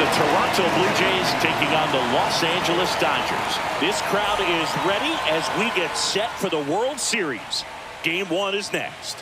the Toronto Blue Jays taking on the Los Angeles Dodgers. This crowd is ready as we get set for the World Series. Game 1 is next.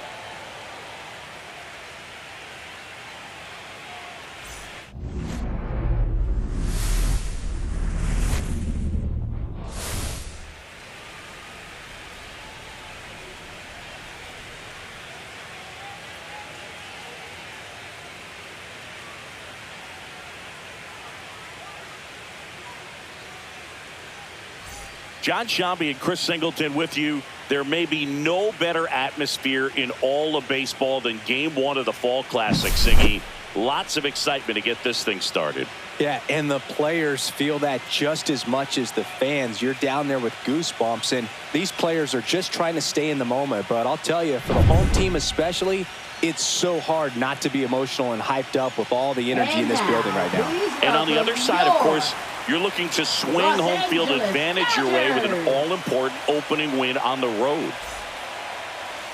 John Shambi and Chris Singleton with you. There may be no better atmosphere in all of baseball than Game 1 of the Fall Classic, Singy. Lots of excitement to get this thing started. Yeah, and the players feel that just as much as the fans. You're down there with goosebumps, and these players are just trying to stay in the moment. But I'll tell you, for the home team especially, it's so hard not to be emotional and hyped up with all the energy in this building right now. And on the other side, of course, you're looking to swing home field advantage your way with an all-important opening win on the road.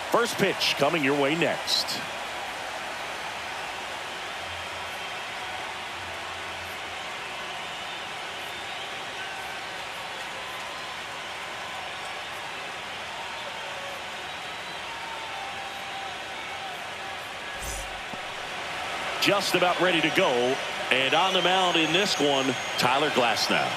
First pitch coming your way next. Just about ready to go. And on the mound in this one, Tyler Glasnow.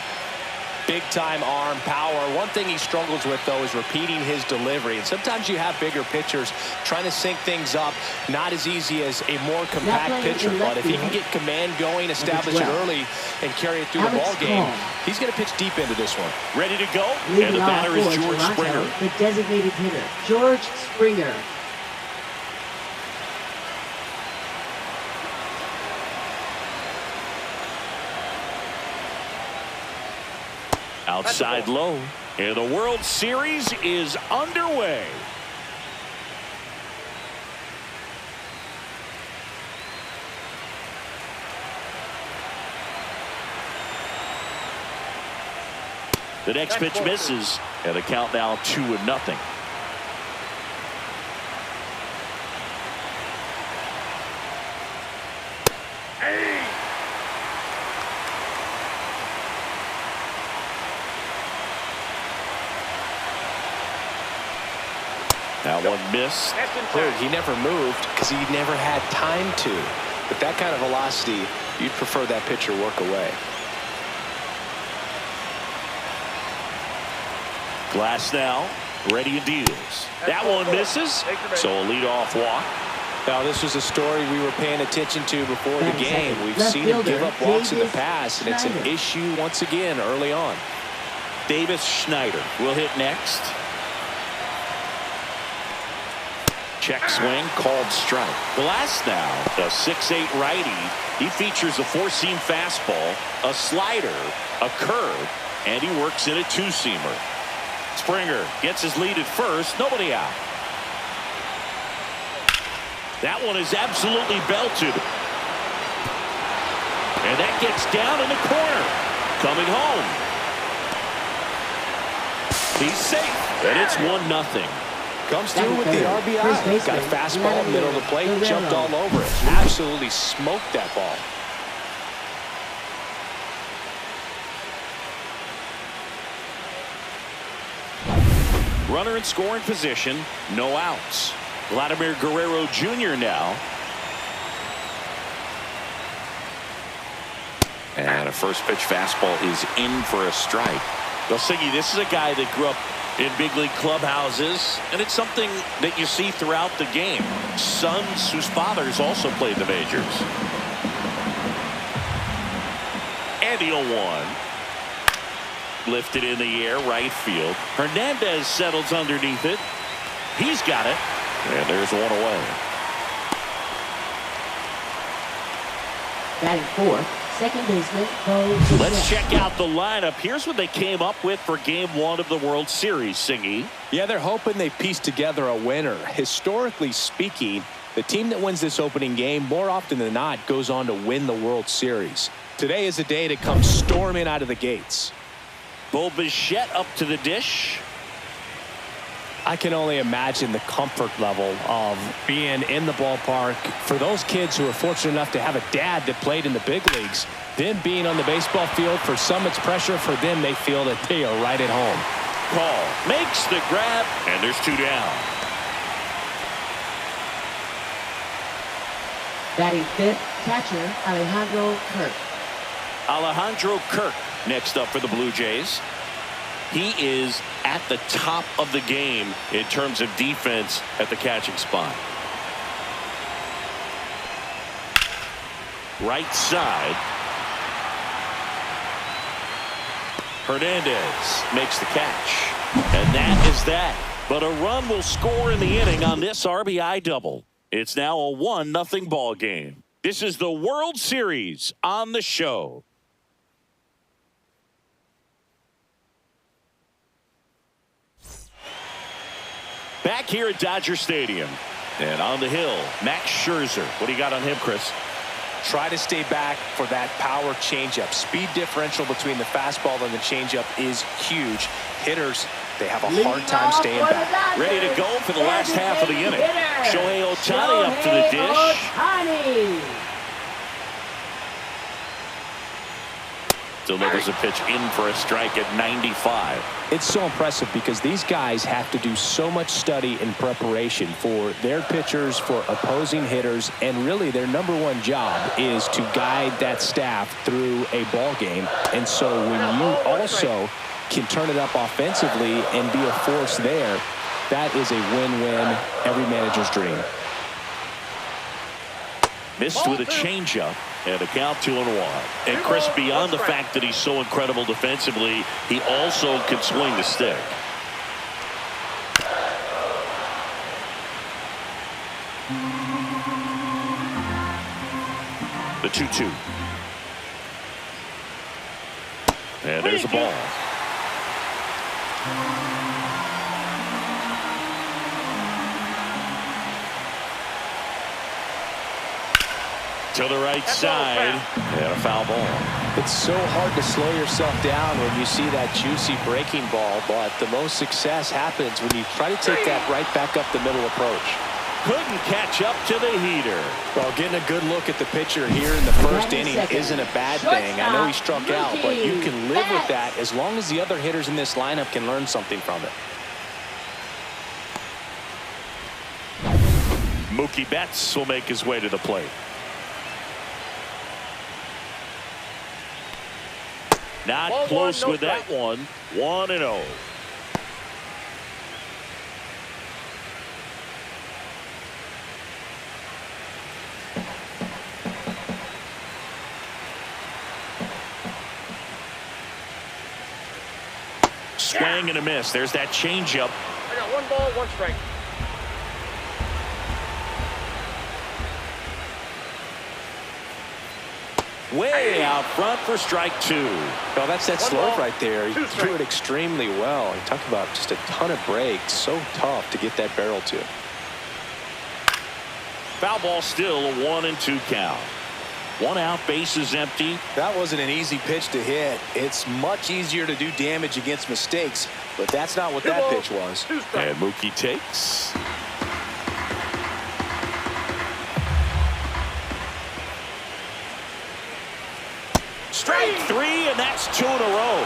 Big-time arm power. One thing he struggles with, though, is repeating his delivery. And sometimes you have bigger pitchers trying to sync things up. Not as easy as a more compact pitcher. But if he can get command going, establish it early, and carry it through the ball game, he's going to pitch deep into this one. Ready to go? And the batter is George Springer. The designated hitter, George Springer. Outside low, and the World Series is underway. The next pitch misses, and the count now 2-0. That one missed. He never moved because he never had time to. With that kind of velocity, you'd prefer that pitcher work away. Glasnow ready and deals. That one misses. So a leadoff walk. Now, this was a story we were paying attention to before the game. We've seen him give up walks in the past, and it's an issue once again early on. Davis Schneider will hit next. Check swing, called strike. Glasnow, a 6'8" righty. He features a four-seam fastball, a slider, a curve, and he works in a two-seamer. Springer gets his lead at first, nobody out. That one is absolutely belted. And that gets down in the corner. Coming home. He's safe, and it's 1-0. Comes through with the RBI. Got a fastball middle of the plate, jumped all over it. Absolutely smoked that ball. Runner in scoring position, no outs. Vladimir Guerrero Jr. now. And a first pitch fastball is in for a strike. Well, Siggy, this is a guy that grew up in big league clubhouses, and it's something that you see throughout the game. Sons whose fathers also played the majors. And the 0-1. Lifted in the air, right field. Hernandez settles underneath it. He's got it. And there's one away. Batting fourth, second baseman, Bo. Let's check out the lineup. Here's what they came up with for Game 1 of the World Series, Singy. Yeah, they're hoping they piece together a winner. Historically speaking, the team that wins this opening game, more often than not, goes on to win the World Series. Today is a day to come storming out of the gates. Bo Bichette up to the dish. I can only imagine the comfort level of being in the ballpark for those kids who are fortunate enough to have a dad that played in the big leagues. Them being on the baseball field, for some it's pressure. For them, they feel that they are right at home. Call makes the grab, and there's 2 down. Batting fifth, catcher Alejandro Kirk. Alejandro Kirk next up for the Blue Jays. He is at the top of the game in terms of defense at the catching spot. Right side. Hernandez makes the catch. And that is that. But a run will score in the inning on this RBI double. It's now a 1-0 ball game. This is the World Series on the show. Back here at Dodger Stadium. And on the hill, Max Scherzer. What do you got on him, Chris? Try to stay back for that power changeup. Speed differential between the fastball and the changeup is huge. Hitters, they have a hard time staying back. Ready to go for the last half of the inning. Shohei Ohtani up to the dish. Delivers a pitch in for a strike at 95. It's so impressive because these guys have to do so much study and preparation for their pitchers, for opposing hitters, and really their #1 job is to guide that staff through a ball game. And so when you also can turn it up offensively and be a force there, that is a win-win, every manager's dream. Missed with a changeup. And a count 2-1. And Chris, beyond the fact that he's so incredible defensively, he also can swing the stick. The 2-2. And there's a ball. To the right side, and a foul ball. It's so hard to slow yourself down when you see that juicy breaking ball, but the most success happens when you try to take that right back up the middle approach. Couldn't catch up to the heater. Well, getting a good look at the pitcher here in the first inning isn't a bad thing. I know he struck out, but you can live with that as long as the other hitters in this lineup can learn something from it. Mookie Betts will make his way to the plate. Not close with that one. 1-0. Swing and a miss. There's that changeup. I got 1 ball, 1 strike. Way out front for strike 2. Well, that's that slope right there. He threw it extremely well. He talked about just a ton of breaks. So tough to get that barrel to. Foul ball still, a 1-2 count. 1 out, bases empty. That wasn't an easy pitch to hit. It's much easier to do damage against mistakes, but that's not what that pitch was. And Mookie takes. Strike 3, and that's 2 in a row.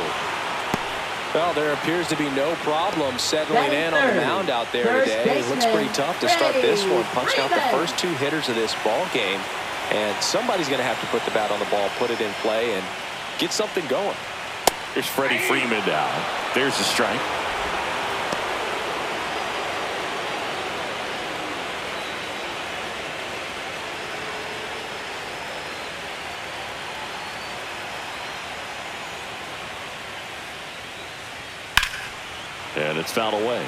Well, there appears to be no problem settling in on the mound out there today. It looks pretty tough to start this one, punching out the first 2 hitters of this ball game. And somebody's going to have to put the bat on the ball, put it in play, and get something going. There's Freddie Freeman down. There's the strike. And it's fouled away.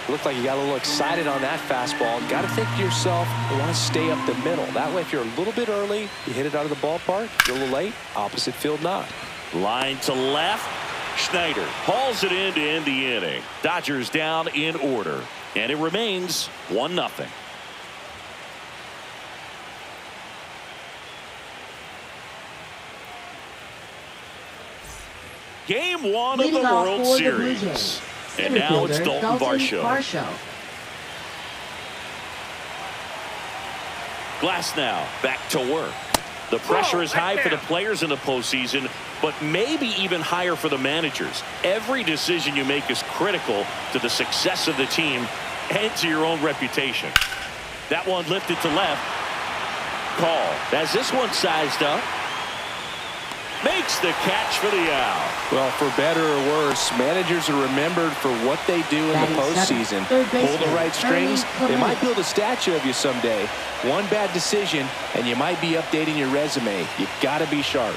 Looked like you got a little excited on that fastball. Got to think to yourself, you want to stay up the middle. That way, if you're a little bit early, you hit it out of the ballpark. If you're a little late, opposite field not. Line to left. Schneider hauls it in to end the inning. Dodgers down in order. And it remains 1-0. Game 1 of the World Series. And Center now it's fielder, Dalton Varsho. Varsho. Glasnow back to work. The pressure is high for the players in the postseason, but maybe even higher for the managers. Every decision you make is critical to the success of the team and to your own reputation. That one lifted to left. Call. Has this one sized up. Makes the catch for the out. Well, for better or worse, managers are remembered for what they do in the postseason. Pull the right strings, they might build a statue of you someday. One bad decision, and you might be updating your resume. You've got to be sharp.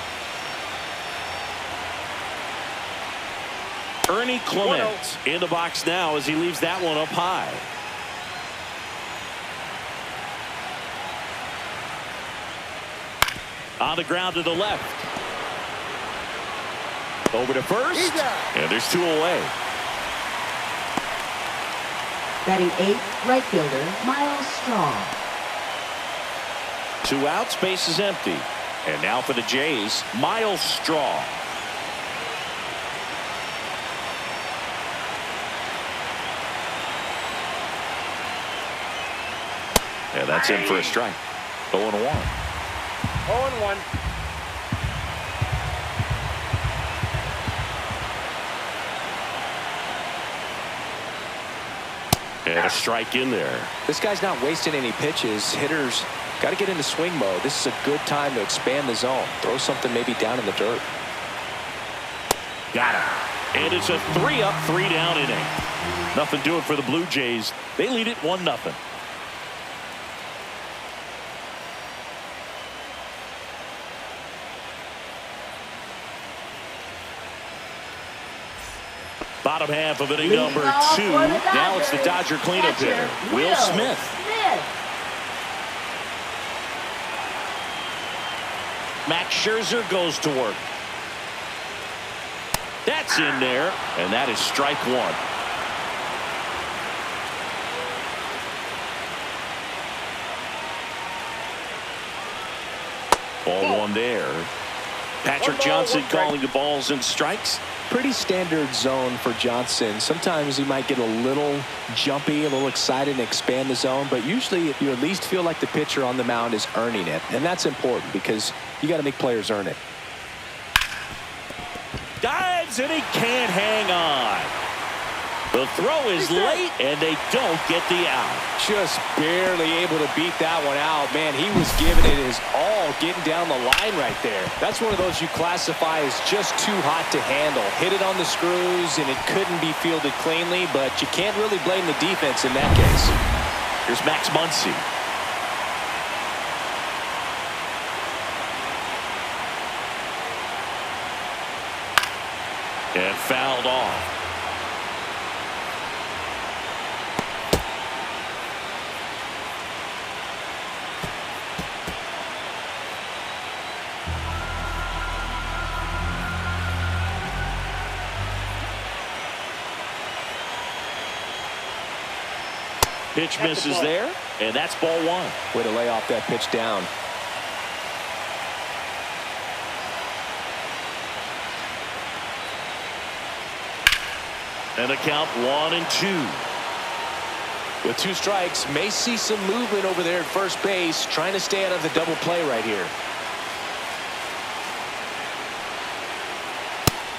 Ernie Clement in the box now as he leaves that one up high. On the ground to the left. Over to first, and there's two away. Batting 8th, right fielder, Miles Straw. 2 outs, base is empty. And now for the Jays, Miles Straw. And that's in for a strike. 0-1. 0-1. And a strike in there. This guy's not wasting any pitches. Hitters got to get into swing mode. This is a good time to expand the zone. Throw something maybe down in the dirt. Got him. And it's a 3-up, 3-down inning. Nothing doing for the Blue Jays. They lead it 1-0. Bottom half of inning number 2. Now it's the Dodger cleanup hitter, Will Smith. Max Scherzer goes to work. That's in there, and that is strike 1. Ball 1 there. Patrick Johnson calling the balls and strikes. Pretty standard zone for Johnson. Sometimes he might get a little jumpy, a little excited and expand the zone, but usually you at least feel like the pitcher on the mound is earning it, and that's important because you got to make players earn it. Dives, and he can't hang on. The throw is late, and they don't get the out. Just barely able to beat that one out. Man, he was giving it his all, getting down the line right there. That's one of those you classify as just too hot to handle. Hit it on the screws, and it couldn't be fielded cleanly, but you can't really blame the defense in that case. Here's Max Muncy. And fouled off. Pitch misses there, and that's ball 1. Way to lay off that pitch down. And the count 1-2. With 2 strikes, may see some movement over there at first base, trying to stay out of the double play right here.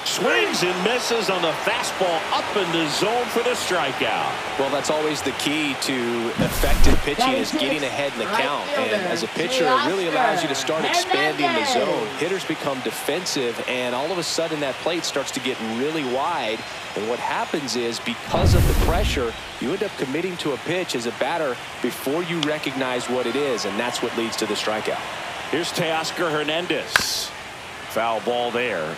Swings and misses on the fastball up in the zone for the strikeout. Well, that's always the key to effective pitching is getting ahead in the count. And as a pitcher, it really allows you to start expanding the zone. Hitters become defensive, and all of a sudden that plate starts to get really wide. And what happens is, because of the pressure, you end up committing to a pitch as a batter before you recognize what it is, and that's what leads to the strikeout. Here's Teoscar Hernandez. Foul ball there.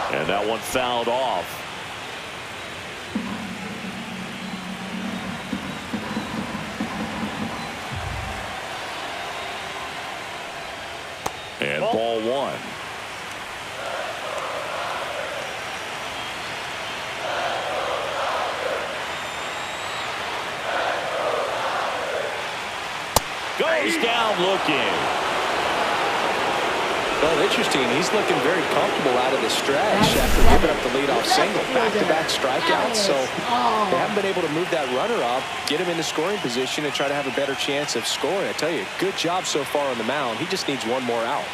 And that one fouled off. And ball 1. Goes down looking. Well, interesting. He's looking very comfortable out of the stretch after giving up the leadoff single. Back-to-back strikeouts, so they haven't been able to move that runner up, get him in the scoring position, and try to have a better chance of scoring. I tell you, good job so far on the mound. He just needs one more out.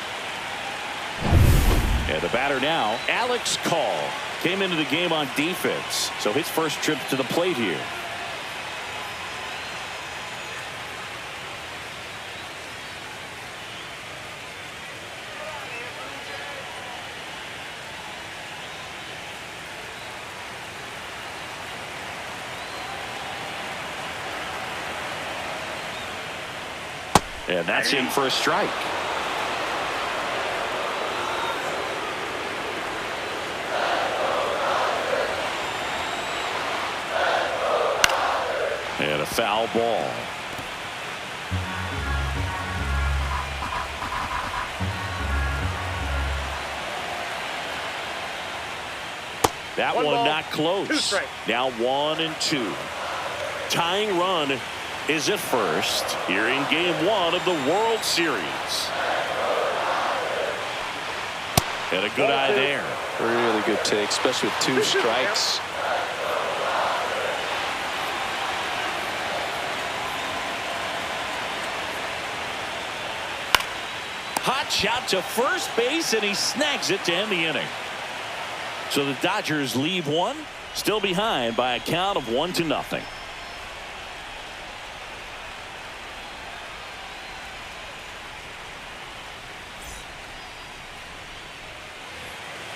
And the batter now, Alex Call, came into the game on defense, so his first trip to the plate here. And that's in for a strike. And a foul ball. That one not close. Now 1-2. Tying run is at first here in game 1 of the World Series. And a good eye there. Really good take, especially with 2 strikes. Hot shot to first base, and he snags it to end the inning. So the Dodgers leave one, still behind by a count of 1-0.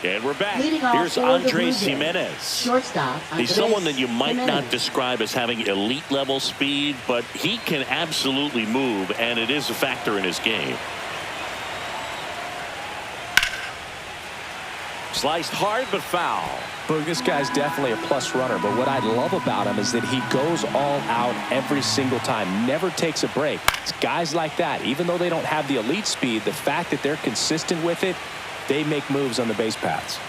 And we're back. Here's Andres Jimenez. Shortstop. He's someone that you might not describe as having elite level speed, but he can absolutely move, and it is a factor in his game. Sliced hard but foul. Look, this guy's definitely a plus runner, but what I love about him is that he goes all out every single time, never takes a break. It's guys like that, even though they don't have the elite speed, the fact that they're consistent with it, they make moves on the base paths.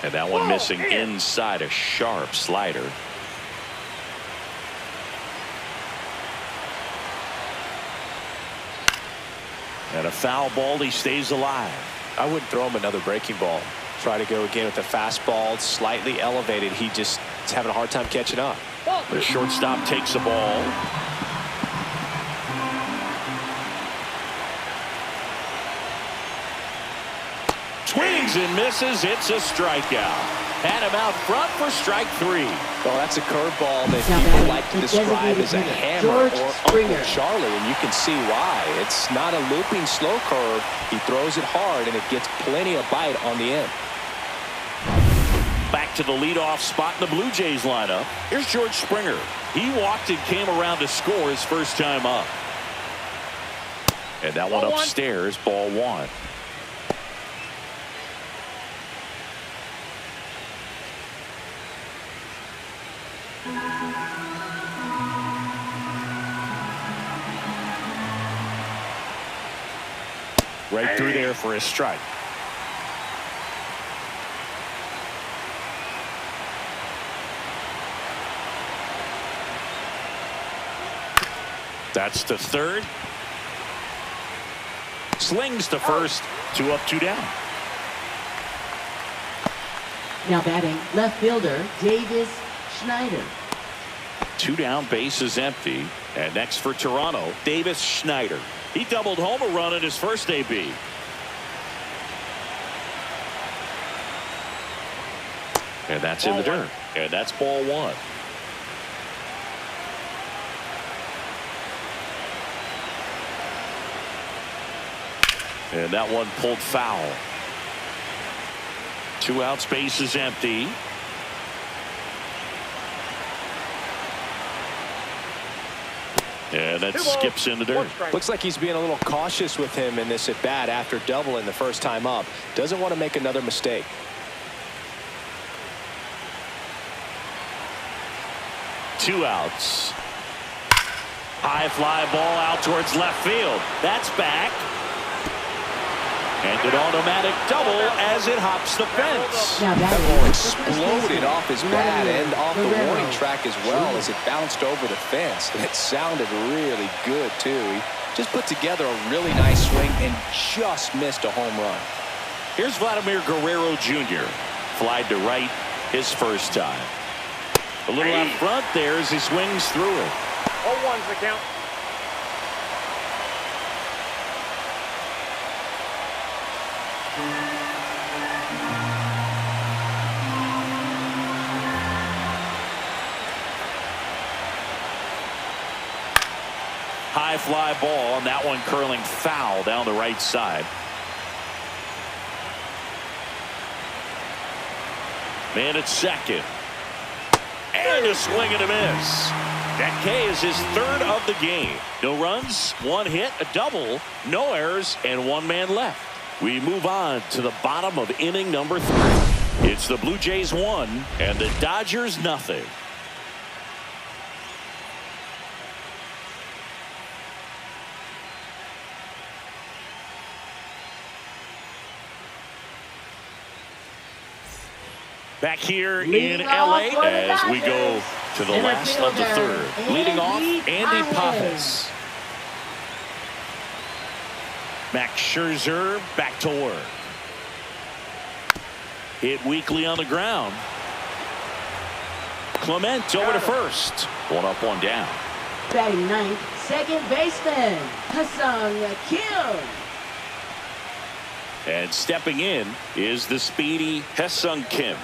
And that one missing inside, a sharp slider. And a foul ball, he stays alive. I wouldn't throw him another breaking ball. Try to go again with the fastball, slightly elevated. He just is having a hard time catching up. The shortstop takes the ball. Swings and misses. It's a strikeout. Had him out front for strike 3. Well, that's a curveball that people like to describe as a hammer or Uncle Charlie, and you can see why. It's not a looping slow curve. He throws it hard, and it gets plenty of bite on the end. Back to the leadoff spot in the Blue Jays lineup. Here's George Springer. He walked and came around to score his first time up. And that one upstairs, ball 1. Right through there for a strike. That's the third. Slings to first. 2 up, 2 down. Now batting, left fielder Davis Schneider. 2 down, base is empty. And next for Toronto, Davis Schneider. He doubled home a run in his first AB. And that's in the dirt. And that's ball 1. And that one pulled foul. 2 outs, base is empty. And that skips in the dirt. Looks like he's being a little cautious with him in this at bat after doubling the first time up. Doesn't want to make another mistake. Two outs. High fly ball out towards left field. That's back. And an automatic double as it hops the fence. Now That batting, ball the first exploded baseman, off his bat and off the Guerrero. warning track as well as it bounced over the fence. And it sounded really good, too. He just put together a really nice swing and just missed a home run. Here's Vladimir Guerrero Jr. Flied to right his first time. A little out front there as he swings through it. 0-1's the count. High fly ball, and that one curling foul down the right side. Man at second. And a swing and a miss. That K is his third of the game. No runs, one hit, a double, no errors, and one man left. We move on to the bottom of inning number 3. It's the Blue Jays 1 and the Dodgers nothing. Back here in LA as we go to the last of the third. Leading off, Andy Pappas. Max Scherzer back to work. Hit weakly on the ground. Clement over to first. One up, one down. Batting ninth, second baseman, Hassan Kim. And stepping in is the speedy Hesung Kim.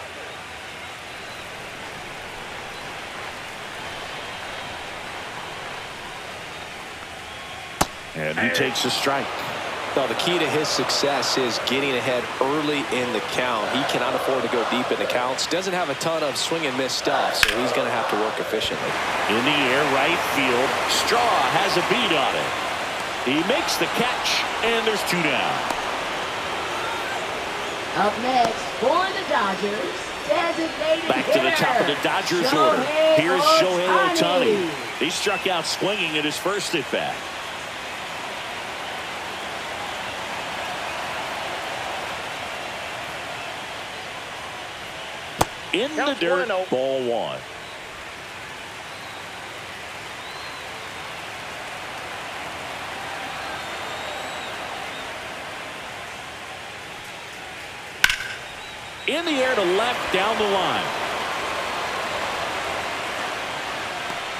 And he takes a strike. Well, the key to his success is getting ahead early in the count. He cannot afford to go deep in the counts. Doesn't have a ton of swing and miss stuff, so he's going to have to work efficiently. In the air, right field. Straw has a beat on it. He makes the catch, and there's 2 down. Up next for the Dodgers, designated Back to the top of the Dodgers order. Here's Shohei Ohtani. He struck out swinging at his first at bat. In the dirt, ball 1. In the air to left, down the line.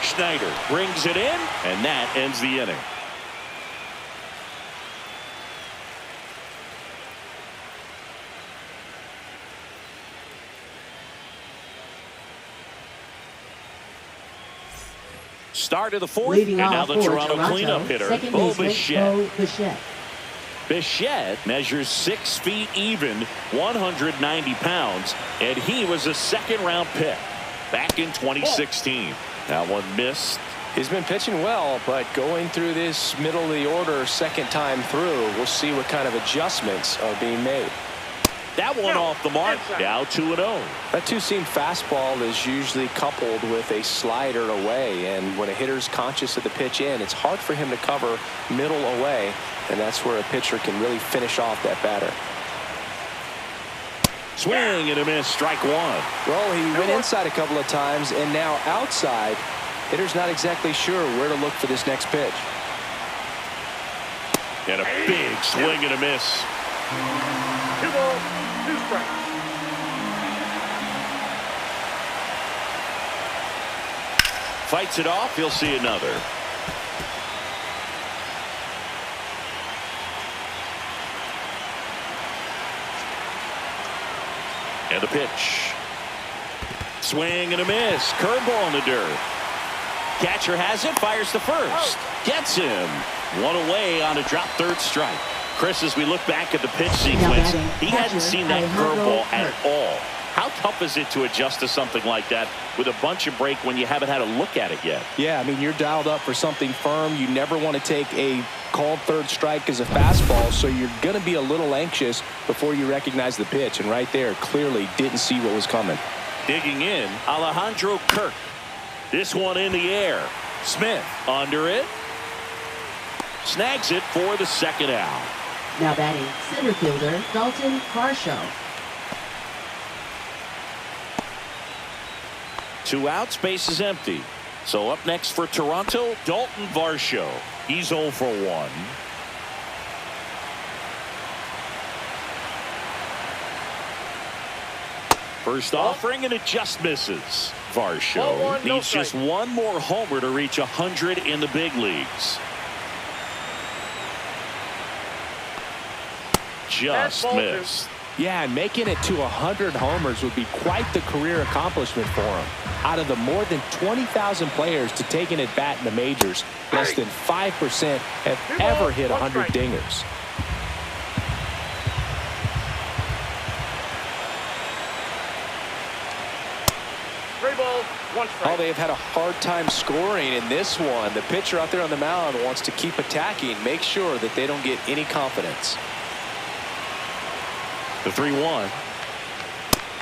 Schneider brings it in, and that ends the inning. Start of the fourth, Leading and now off the for Toronto cleanup hitter, second Bo baseman, Bichette. Bo Bichette. Bichette measures 6 feet even, 190 pounds, and he was a second-round pick back in 2016. That one missed. He's been pitching well, but going through this middle of the order second time through, we'll see what kind of adjustments are being made. That one off the mark, now 2-0. That two-seam fastball is usually coupled with a slider away, and when a hitter's conscious of the pitch in, it's hard for him to cover middle away, and that's where a pitcher can really finish off that batter. Swing and a miss, strike 1. Well, he went inside a couple of times, and now outside. Hitter's not exactly sure where to look for this next pitch. And a big swing and a miss. 2 balls, 2 strikes. Fights it off, he'll see another. And a pitch. Swing and a miss. Curveball in the dirt. Catcher has it, fires to first. Gets him. One away on a drop third strike. Chris, as we look back at the pitch sequence, he hadn't seen that curveball at all. How tough is it to adjust to something like that with a bunch of break when you haven't had a look at it yet? Yeah, I mean, you're dialed up for something firm. You never want to take a called third strike as a fastball, so you're going to be a little anxious before you recognize the pitch. And right there, clearly didn't see what was coming. Digging in, Alejandro Kirk. This one in the air. Smith under it. Snags it for the second out. Now batting, center fielder Dalton Varsho. 2 outs, base is empty. So up next for Toronto, Dalton Varsho. He's 0 for 1. First offering, and it just misses. Varsho needs just 1 more homer to reach 100 in the big leagues. Just missed. Yeah, and making it to 100 homers would be quite the career accomplishment for him. Out of the more than 20,000 players to take an at-bat in the majors, less than 5% have ever hit 100 dingers. Oh, they've had a hard time scoring in this one. The pitcher out there on the mound wants to keep attacking, make sure that they don't get any confidence. The 3-1.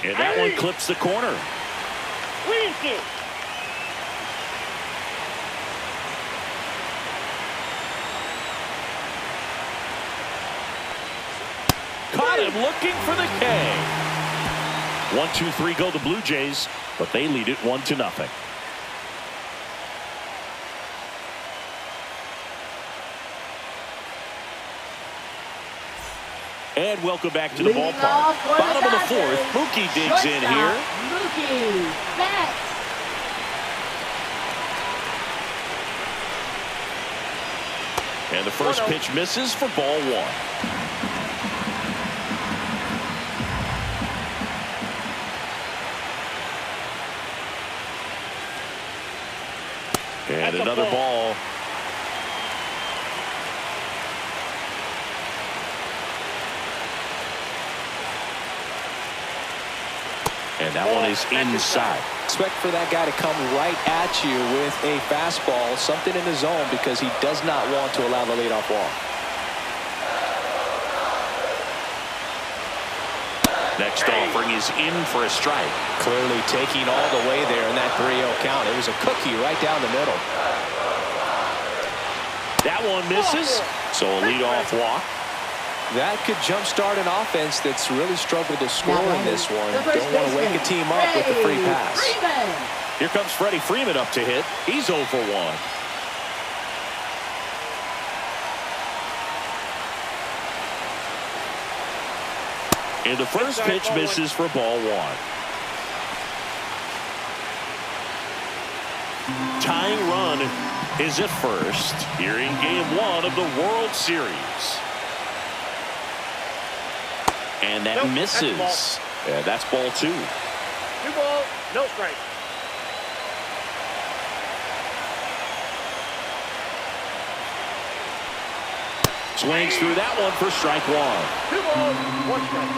And that one clips the corner. Caught him looking for the K. 1-2-3 go the Blue Jays, but they lead it 1-0. And welcome back to the ballpark. Bottom of the 4th, Mookie digs in here. Mookie bats. And the first pitch misses for ball 1. And another ball. And that one is inside. Expect for that guy to come right at you with a fastball, something in the zone, because he does not want to allow the leadoff walk. Next offering is in for a strike. Clearly taking all the way there in that 3-0 count. It was a cookie right down the middle. That one misses, so a leadoff walk. That could jumpstart an offense that's really struggled to score in this one. Don't want to wake a team up with the free pass. Here comes Freddie Freeman up to hit. He's 0 for 1. And the first pitch misses for ball 1. Tying run is at first here in game 1 of the World Series. And that misses. And that's ball 2. 2 balls, no strike. Swings through that one for strike 1. 2 balls, 1 strike.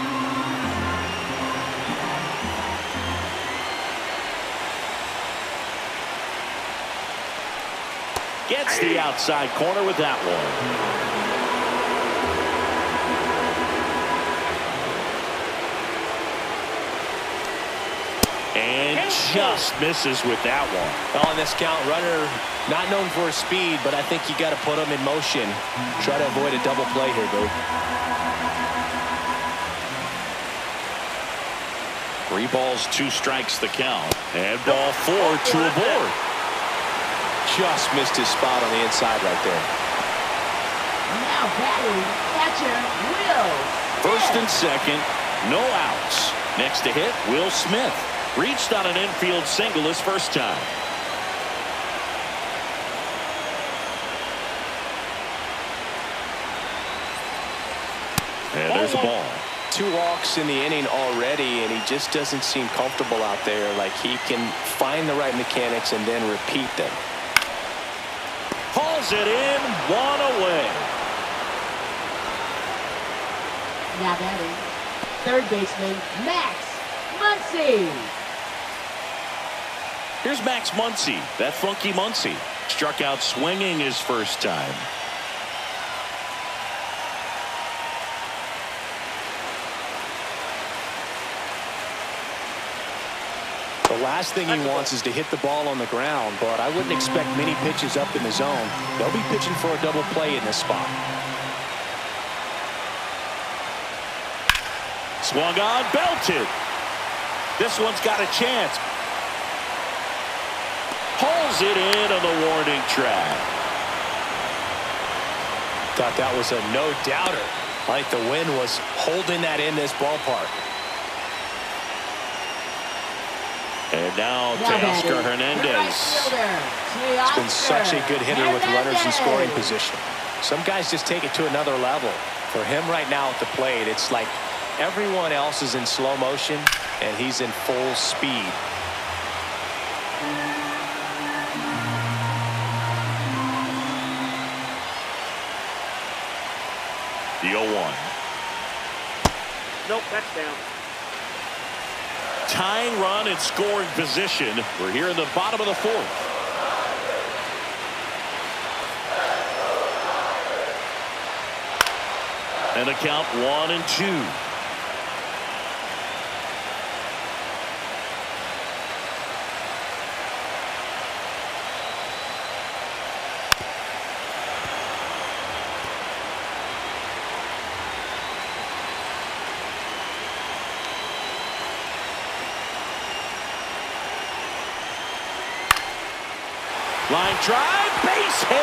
Gets the outside corner with that one. And just misses with that one. On this count, runner not known for his speed, but I think you got to put him in motion. Try to avoid a double play here, Boo. 3 balls, 2 strikes the count. And ball 4 to a board. Just missed his spot on the inside right there. Now batting, catcher Will. First and second, no outs. Next to hit, Will Smith. Reached on an infield single his first time. And there's a ball. 2 walks in the inning already, and he just doesn't seem comfortable out there. Like he can find the right mechanics and then repeat them. Hauls it in, 1 away. Now batting, third baseman Max Muncy. Here's Max Muncy, that funky Muncy. Struck out swinging his first time. The last thing he wants is to hit the ball on the ground, but I wouldn't expect many pitches up in the zone. They'll be pitching for a double play in this spot. Swung on, belted. This one's got a chance. Pulls it in on the warning track. Thought that was a no-doubter. I think the wind was holding that in this ballpark. And now Teoscar Hernandez. He's been such a good hitter with runners in scoring position. Some guys just take it to another level. For him right now at the plate, it's like everyone else is in slow motion, and he's in full speed. The 0-1. Nope, that's down. Tying run in scoring position. We're here in the bottom of the fourth. And a count 1-2. Line drive, base hit.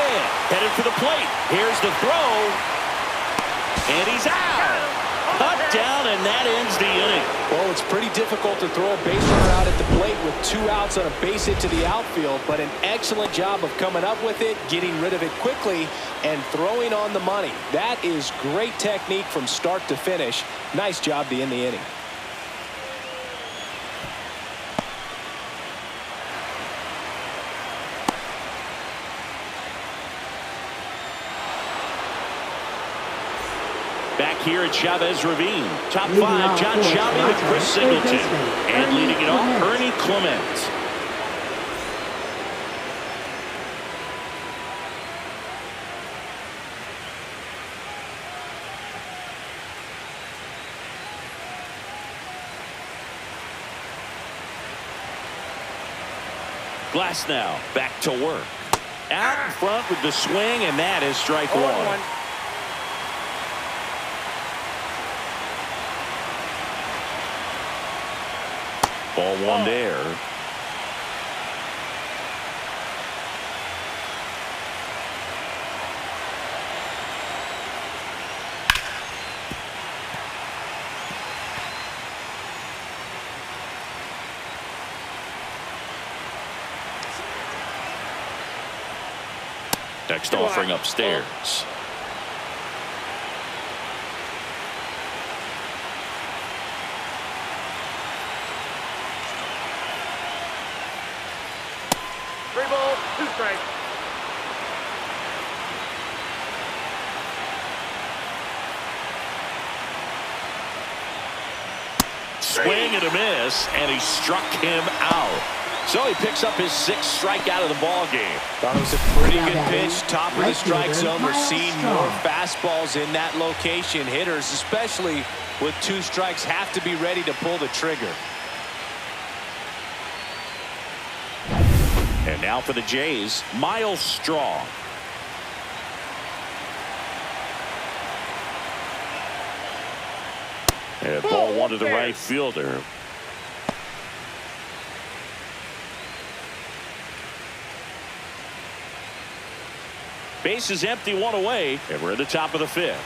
Headed for the plate. Here's the throw. And he's out. Cut down, and that ends the inning. Well, it's pretty difficult to throw a base runner out at the plate with 2 outs on a base hit to the outfield, but an excellent job of coming up with it, getting rid of it quickly, and throwing on the money. That is great technique from start to finish. Nice job to end the inning. Back here at Chavez Ravine. Top 5, John Shelby with Chris Singleton. And leading it off, Ernie Clement. Glasnow back to work. Out in front with the swing, and that is strike 1. Ball 1 there. Next offering upstairs. Three balls, 2 strikes. Swing and a miss, and he struck him out. So he picks up his 6th strikeout of the ball game. Thought it was a pretty good pitch, top of the strike zone. We're seeing more fastballs in that location. Hitters, especially with 2 strikes, have to be ready to pull the trigger. And now for the Jays, Miles Strong. And ball 1 to the right fielder. Base is empty, 1 away, and we're at the top of the 5th.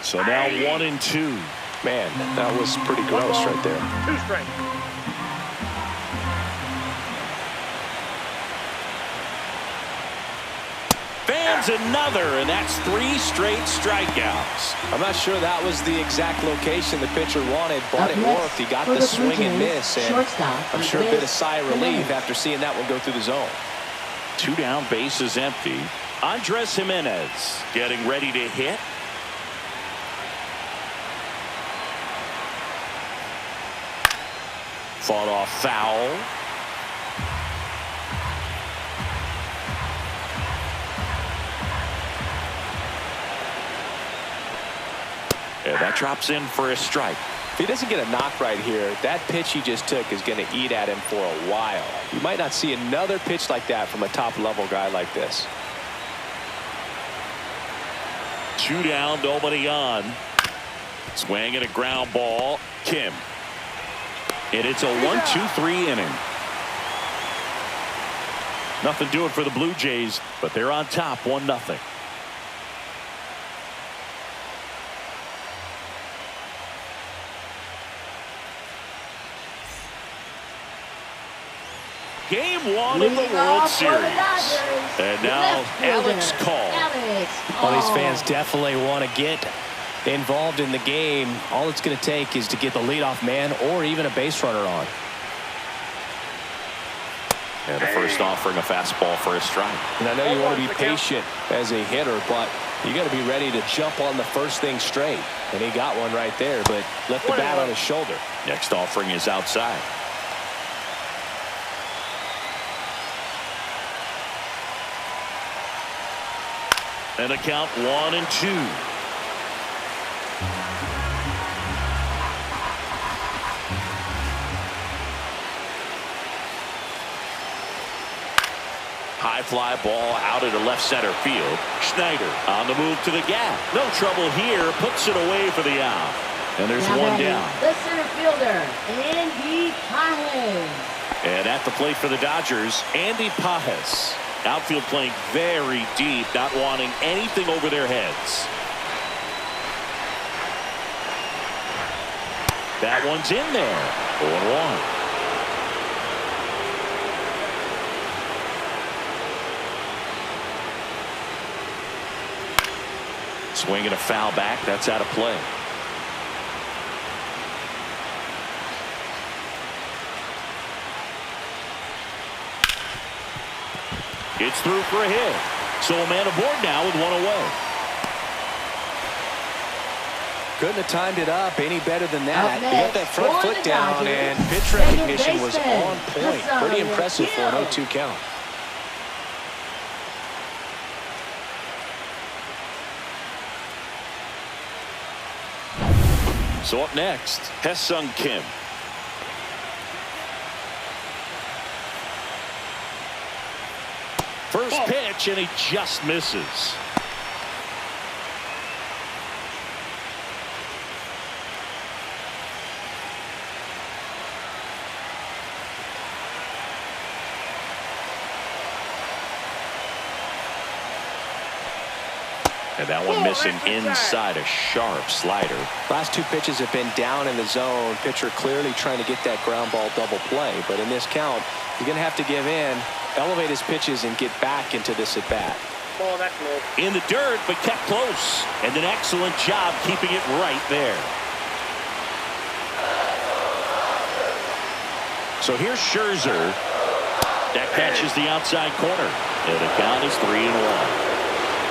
So now 1-2. Man, that was pretty gross right there. 2 strikes. Fans another, and that's 3 straight strikeouts. I'm not sure that was the exact location the pitcher wanted, but it worked. He got the swing and miss, and I'm sure a bit of sigh of relief after seeing that one go through the zone. 2 down, bases empty. Andres Jimenez getting ready to hit. Fought off foul. And that drops in for a strike. If he doesn't get a knock right here, that pitch he just took is going to eat at him for a while. You might not see another pitch like that from a top-level guy like this. 2 down, nobody on. Swing and a ground ball. Kim. And it's a 1-2-3 inning. Nothing doing for the Blue Jays, but they're on top 1-0. Game 1 of the World Series. And now Alex Call. Well, these fans definitely want to get involved in the game. All it's going to take is to get the leadoff man or even a base runner on. And the first offering a fastball for a strike. And I know you want to be patient as a hitter, but you got to be ready to jump on the first thing straight. And he got one right there, but left the bat on his shoulder. Next offering is outside. And a count 1-2. High fly ball out into left center field. Schneider on the move to the gap. No trouble here. Puts it away for the out. And there's one down. The center fielder, Andy Pajes. And at the plate for the Dodgers, Andy Pajes. Outfield playing very deep, not wanting anything over their heads. That one's in there. 0-1. Swing and a foul back. That's out of play. It's through for a hit. So a man aboard now with one away. Couldn't have timed it up any better than that. He got that front foot down, and pitch recognition was on point. Pretty impressive for an 0-2 count. So up next, Hae-Sung Kim. First pitch, and he just misses. And that one missing inside, a sharp slider. Last 2 pitches have been down in the zone. Pitcher clearly trying to get that ground ball double play. But in this count, you're going to have to give in, elevate his pitches, and get back into this at-bat. Ball, that's low. In the dirt, but kept close. And an excellent job keeping it right there. So here's Scherzer. That catches the outside corner. And the count is 3-1.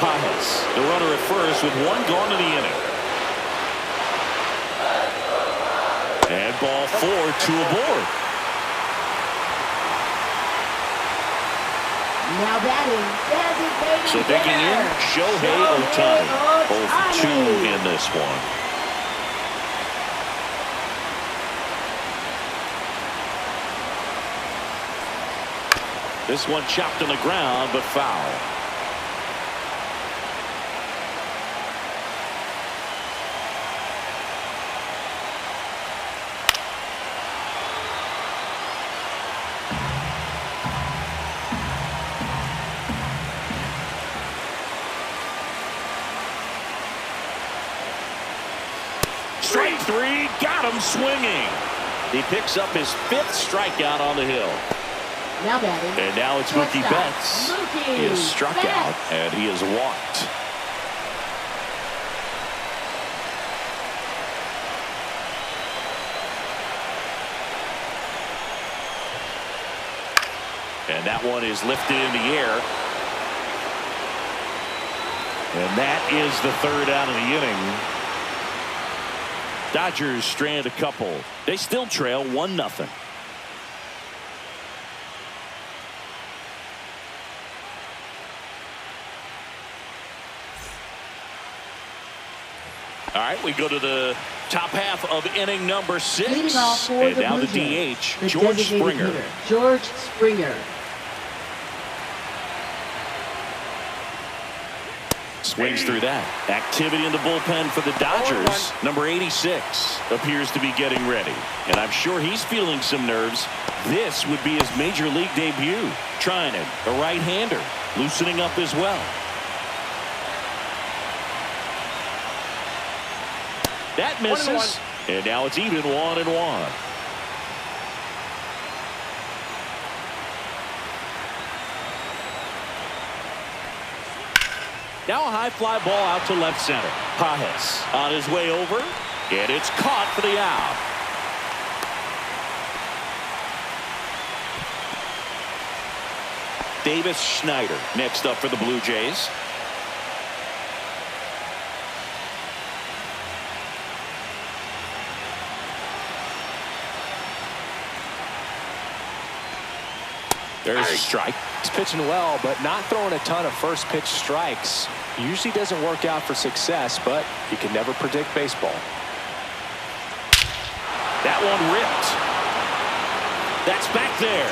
Pajes, the runner at first with one gone in the inning. And ball 4, 2 aboard. Now batting, designated So digging in, Shohei Ohtani. Both 2 in this one. This one chopped on the ground, but foul. Straight 3, got him swinging. He picks up his 5th strikeout on the hill. Now batting. And now it's Mookie Betts. He is struck out and he is walked. And that one is lifted in the air. And that is the 3rd out of the inning. Dodgers strand a couple. They still trail 1-0. All right, we go to the top half of inning number 6. Leading off for And the now Blue the Jays, DH, the George designated Springer. hitter, George Springer. Swings through that. Activity in the bullpen for the Dodgers. Number 86 appears to be getting ready. And I'm sure he's feeling some nerves. This would be his major league debut. Trying it. A right-hander. Loosening up as well. That misses. And now it's even 1-1. Now a high fly ball out to left center. Pajes on his way over, and it's caught for the out. Davis Schneider next up for the Blue Jays. There's a strike. He's pitching well, but not throwing a ton of first pitch strikes. Usually doesn't work out for success, but you can never predict baseball. That one ripped. That's back there.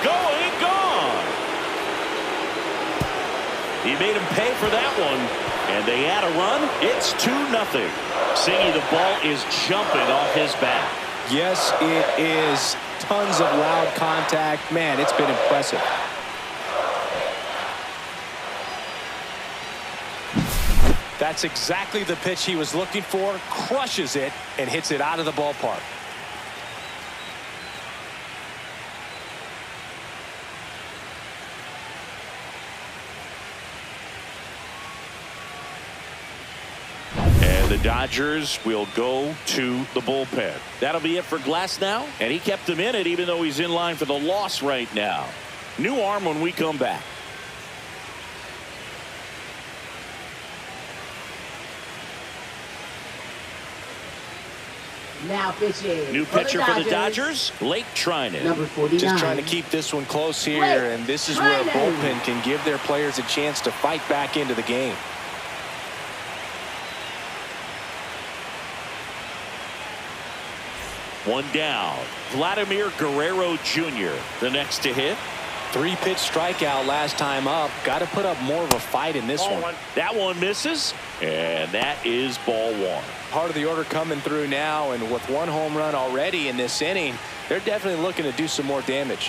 Going, gone. He made him pay for that one, and they add a run. It's 2-0. Singy, the ball is jumping off his bat. Yes, it is. Tons of loud contact. Man, it's been impressive. That's exactly the pitch he was looking for. Crushes it and hits it out of the ballpark. The Dodgers will go to the bullpen. That'll be it for Glasnow, and he kept him in it even though he's in line for the loss right now. New arm when we come back. Now pitching. New pitcher for the Dodgers, Blake Trinan. Number 49. Just trying to keep this one close here, and this is where a bullpen can give their players a chance to fight back into the game. One down. Vladimir Guerrero Jr. the next to hit. 3-pitch strikeout last time up. Got to put up more of a fight in this one. That one misses, and that is ball 1. Part of the order coming through now, and with 1 home run already in this inning, they're definitely looking to do some more damage.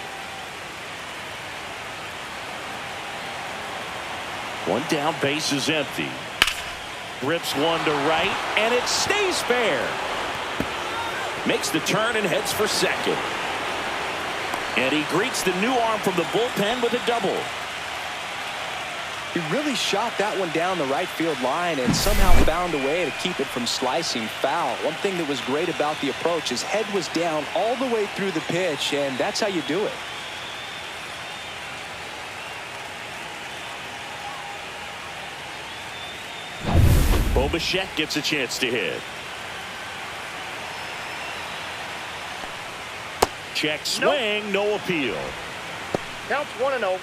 One down, base is empty. Rips one to right, and it stays fair. Makes the turn and heads for second. And he greets the new arm from the bullpen with a double. He really shot that one down the right field line and somehow found a way to keep it from slicing foul. One thing that was great about the approach, his head was down all the way through the pitch, and that's how you do it. Bo Bichette gets a chance to hit. Check swing, no appeal. Counts 1-0.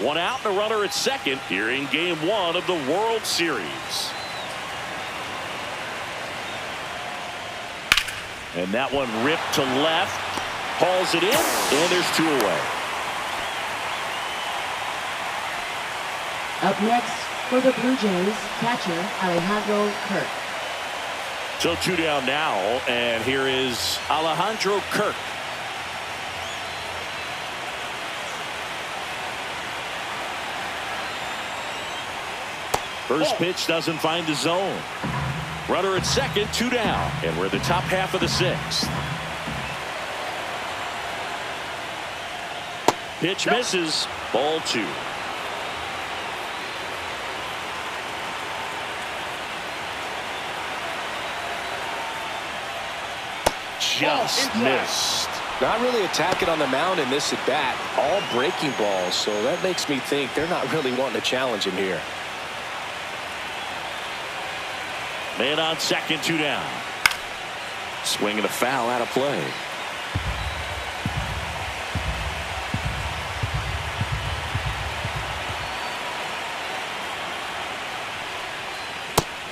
One out and a runner at second here in game 1 of the World Series. And that one ripped to left. Hauls it in, and there's 2 away. Up next for the Blue Jays, catcher Alejandro Kirk. So 2 down now, and here is Alejandro Kirk. First pitch doesn't find the zone. Runner at second, 2 down, and we're the top half of the 6th. Pitch misses, ball 2. Just missed. Not really attacking on the mound in this at bat. All breaking balls, so that makes me think they're not really wanting to challenge him here. Man on second, 2 down. Swing and a foul out of play.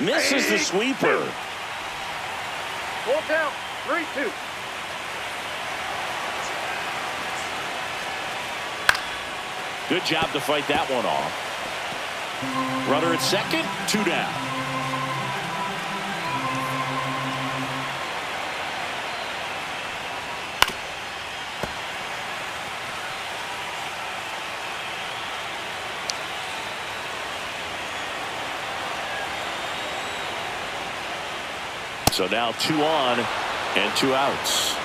Misses the sweeper. Full count. 3-2. Good job to fight that one off. Runner at second, 2 down. So now 2 on and 2 outs.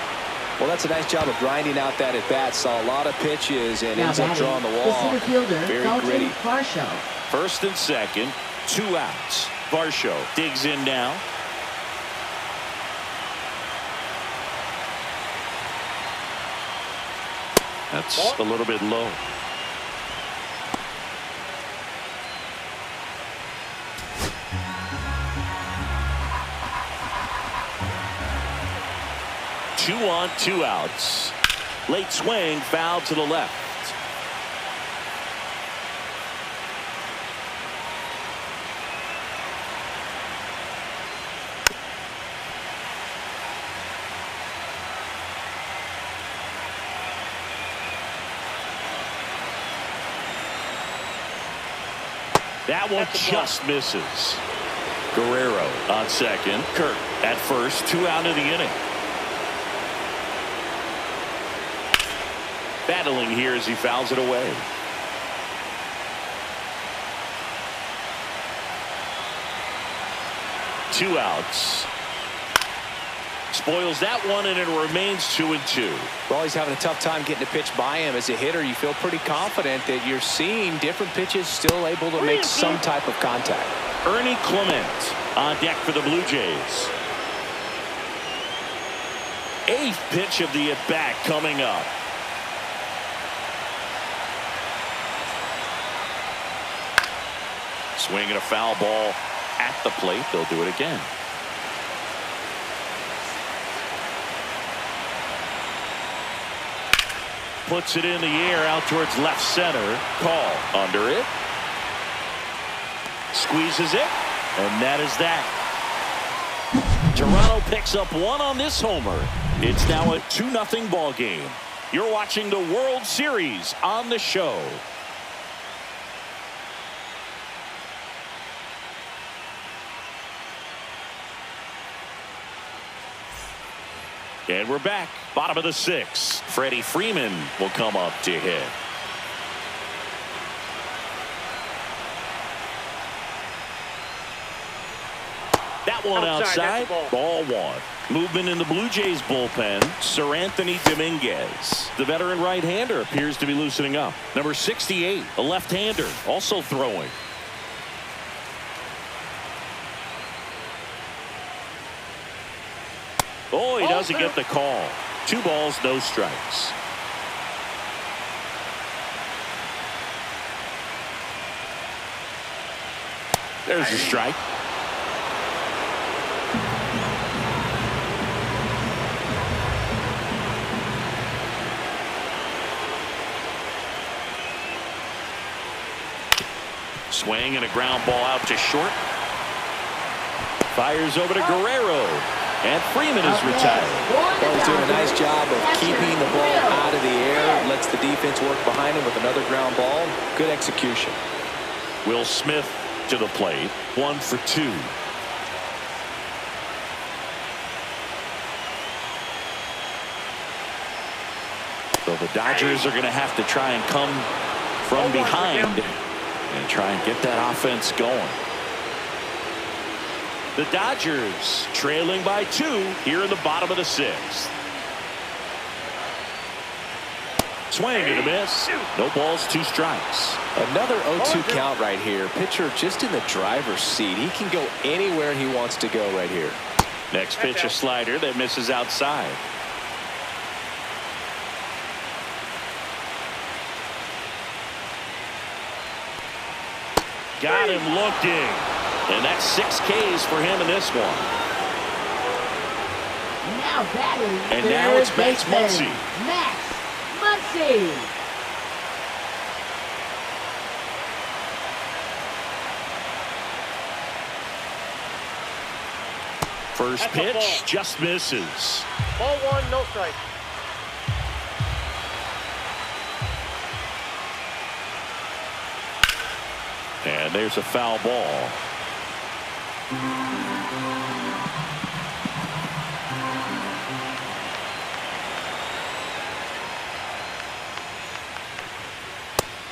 Well, that's a nice job of grinding out that at bat. Saw a lot of pitches and ends up drawing the The walk. center fielder, Very Dalton gritty. Varsho. First and second, 2 outs. Varsho digs in now. That's a little bit low. Two on, 2 outs. Late swing, foul to the left. That one just misses. Guerrero on second. Kirk at first. 2 out of the inning. Battling here as he fouls it away. Two outs. Spoils that one, and it remains 2-2. Well, he's having a tough time getting a pitch by him. As a hitter, you feel pretty confident that you're seeing different pitches still able to make some type of contact. Ernie Clement on deck for the Blue Jays. 8th pitch of the at-bat coming up. Swinging a foul ball at the plate. They'll do it again. Puts it in the air out towards left center. Call under it. Squeezes it. And that is that. Toronto picks up 1 on this homer. It's now a 2-0 ball game. You're watching the World Series on the show. And we're back. Bottom of the 6th. Freddie Freeman will come up to hit. That one outside. Ball 1. Movement in the Blue Jays bullpen. Sir Anthony Dominguez. The veteran right-hander appears to be loosening up. Number 68, a left-hander, also throwing. Oh, he doesn't get the call. 2 balls, no strikes. There's a strike. Swing and a ground ball out to short. Fires over to Guerrero. And Freeman is retired. Well, he's doing a nice job of keeping the ball out of the air. Lets the defense work behind him with another ground ball. Good execution. Will Smith to the plate. 1 for 2. So the Dodgers are going to have to try and come from behind and try and get that offense going. The Dodgers trailing by 2 here in the bottom of the 6th. Swing and a miss. No balls, 2 strikes. Another 0-2 count right here. Pitcher just in the driver's seat. He can go anywhere he wants to go right here. Next pitch, a slider that misses outside. Got him looking. And that's 6 Ks for him in this one. Now batting. And now it's Max Muncy. Max Muncy. First That's a pitch ball. just misses. Ball one, no strike. And there's a foul ball.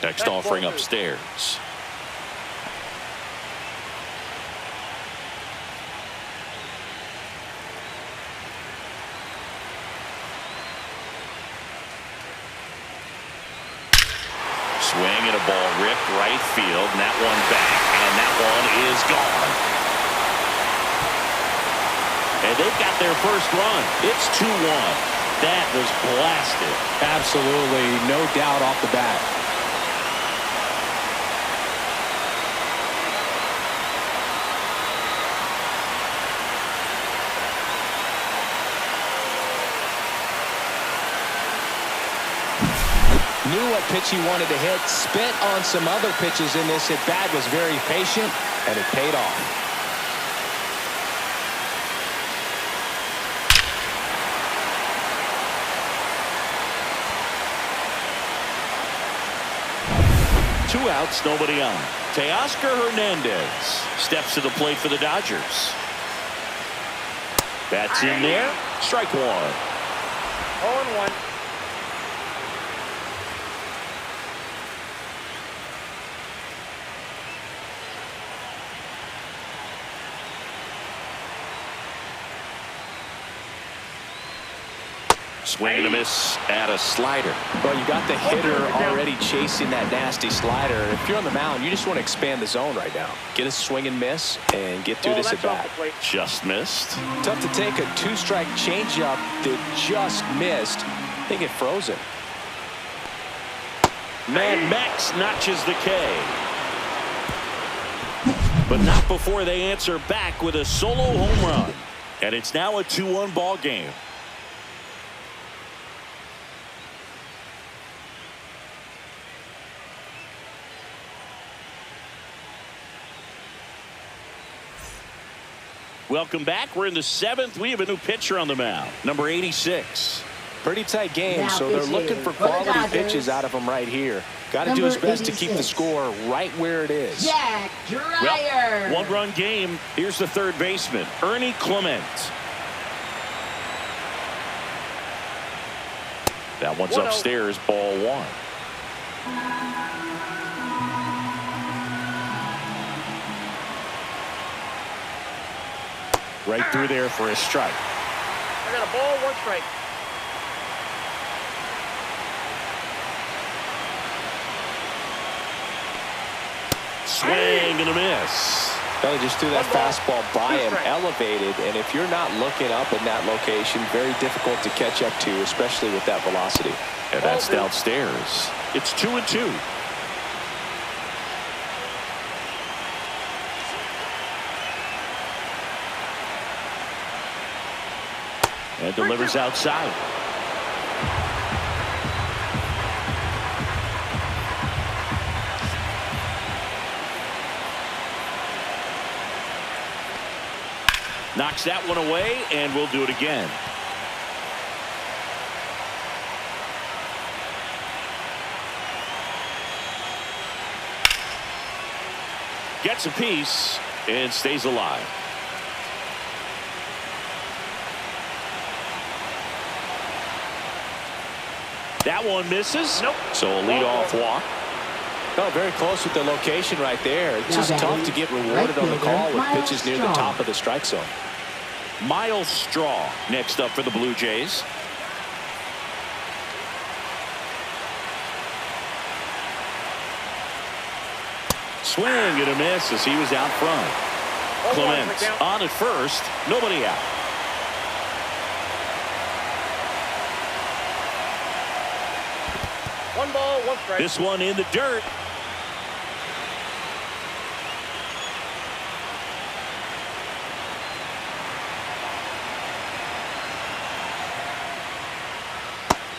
Next offering upstairs. Swing and a ball ripped right field, and that one back, and that one is gone. And they've got their first run. It's 2-1. That was blasted. Absolutely, no doubt off the bat. Knew what pitch he wanted to hit, spent on some other pitches in this at bat, was very patient, and it paid off. Two outs, nobody on. Teoscar Hernandez steps to the plate for the Dodgers. Bats in there. Strike one. 0-1. Swing and a miss at a slider. Well, you got the hitter already chasing that nasty slider. If you're on the mound, you just want to expand the zone right now. Get a swing and miss and get through this at bat. Just missed. Tough to take a two-strike changeup that just missed. They get frozen. Man, Max notches the K. But not before they answer back with a solo home run. And it's now a 2-1 ball game. Welcome back. We're in the 7th. We have a new pitcher on the mound, number 86. Pretty tight game, so they're looking for quality pitches out of him right here. Got to do his best to keep the score right where it is. Jack Dreyer. Well, one-run game. Here's the third baseman, Ernie Clement. That one's upstairs, ball one. Right through there for a strike. I got a ball, one strike. Swing and a miss. Well, he just threw that fastball by him, elevated, and if you're not looking up in that location, very difficult to catch up to, especially with that velocity. And that's downstairs. It's 2-2. And delivers outside. Knocks that one away, and we'll do it again. Gets a piece and stays alive. That one misses. Nope. So a leadoff walk. Oh, very close with the location right there. It's just tough to get rewarded on the call with pitches near the top of the strike zone. Miles Straw next up for the Blue Jays. Swing and a miss as he was out front. Clement on at first. Nobody out. One ball, one strike. This one in the dirt.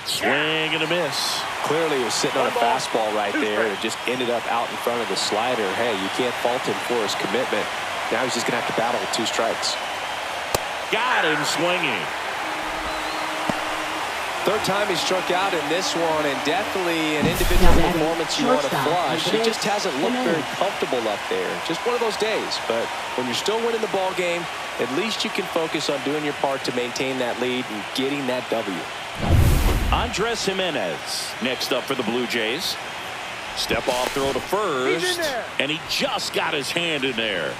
Swing and a miss. Clearly he was sitting on a fastball right there. It just ended up out in front of the slider. Hey, you can't fault him for his commitment. Now he's just going to have to battle with two strikes. got him swinging. Third time he struck out in this one, and definitely an individual performance you want to flush. He just hasn't looked very comfortable up there. Just one of those days. But when you're still winning the ball game, at least you can focus on doing your part to maintain that lead and getting that W. Andres Jimenez next up for the Blue Jays. Step off throw to first, and he just got his hand in there.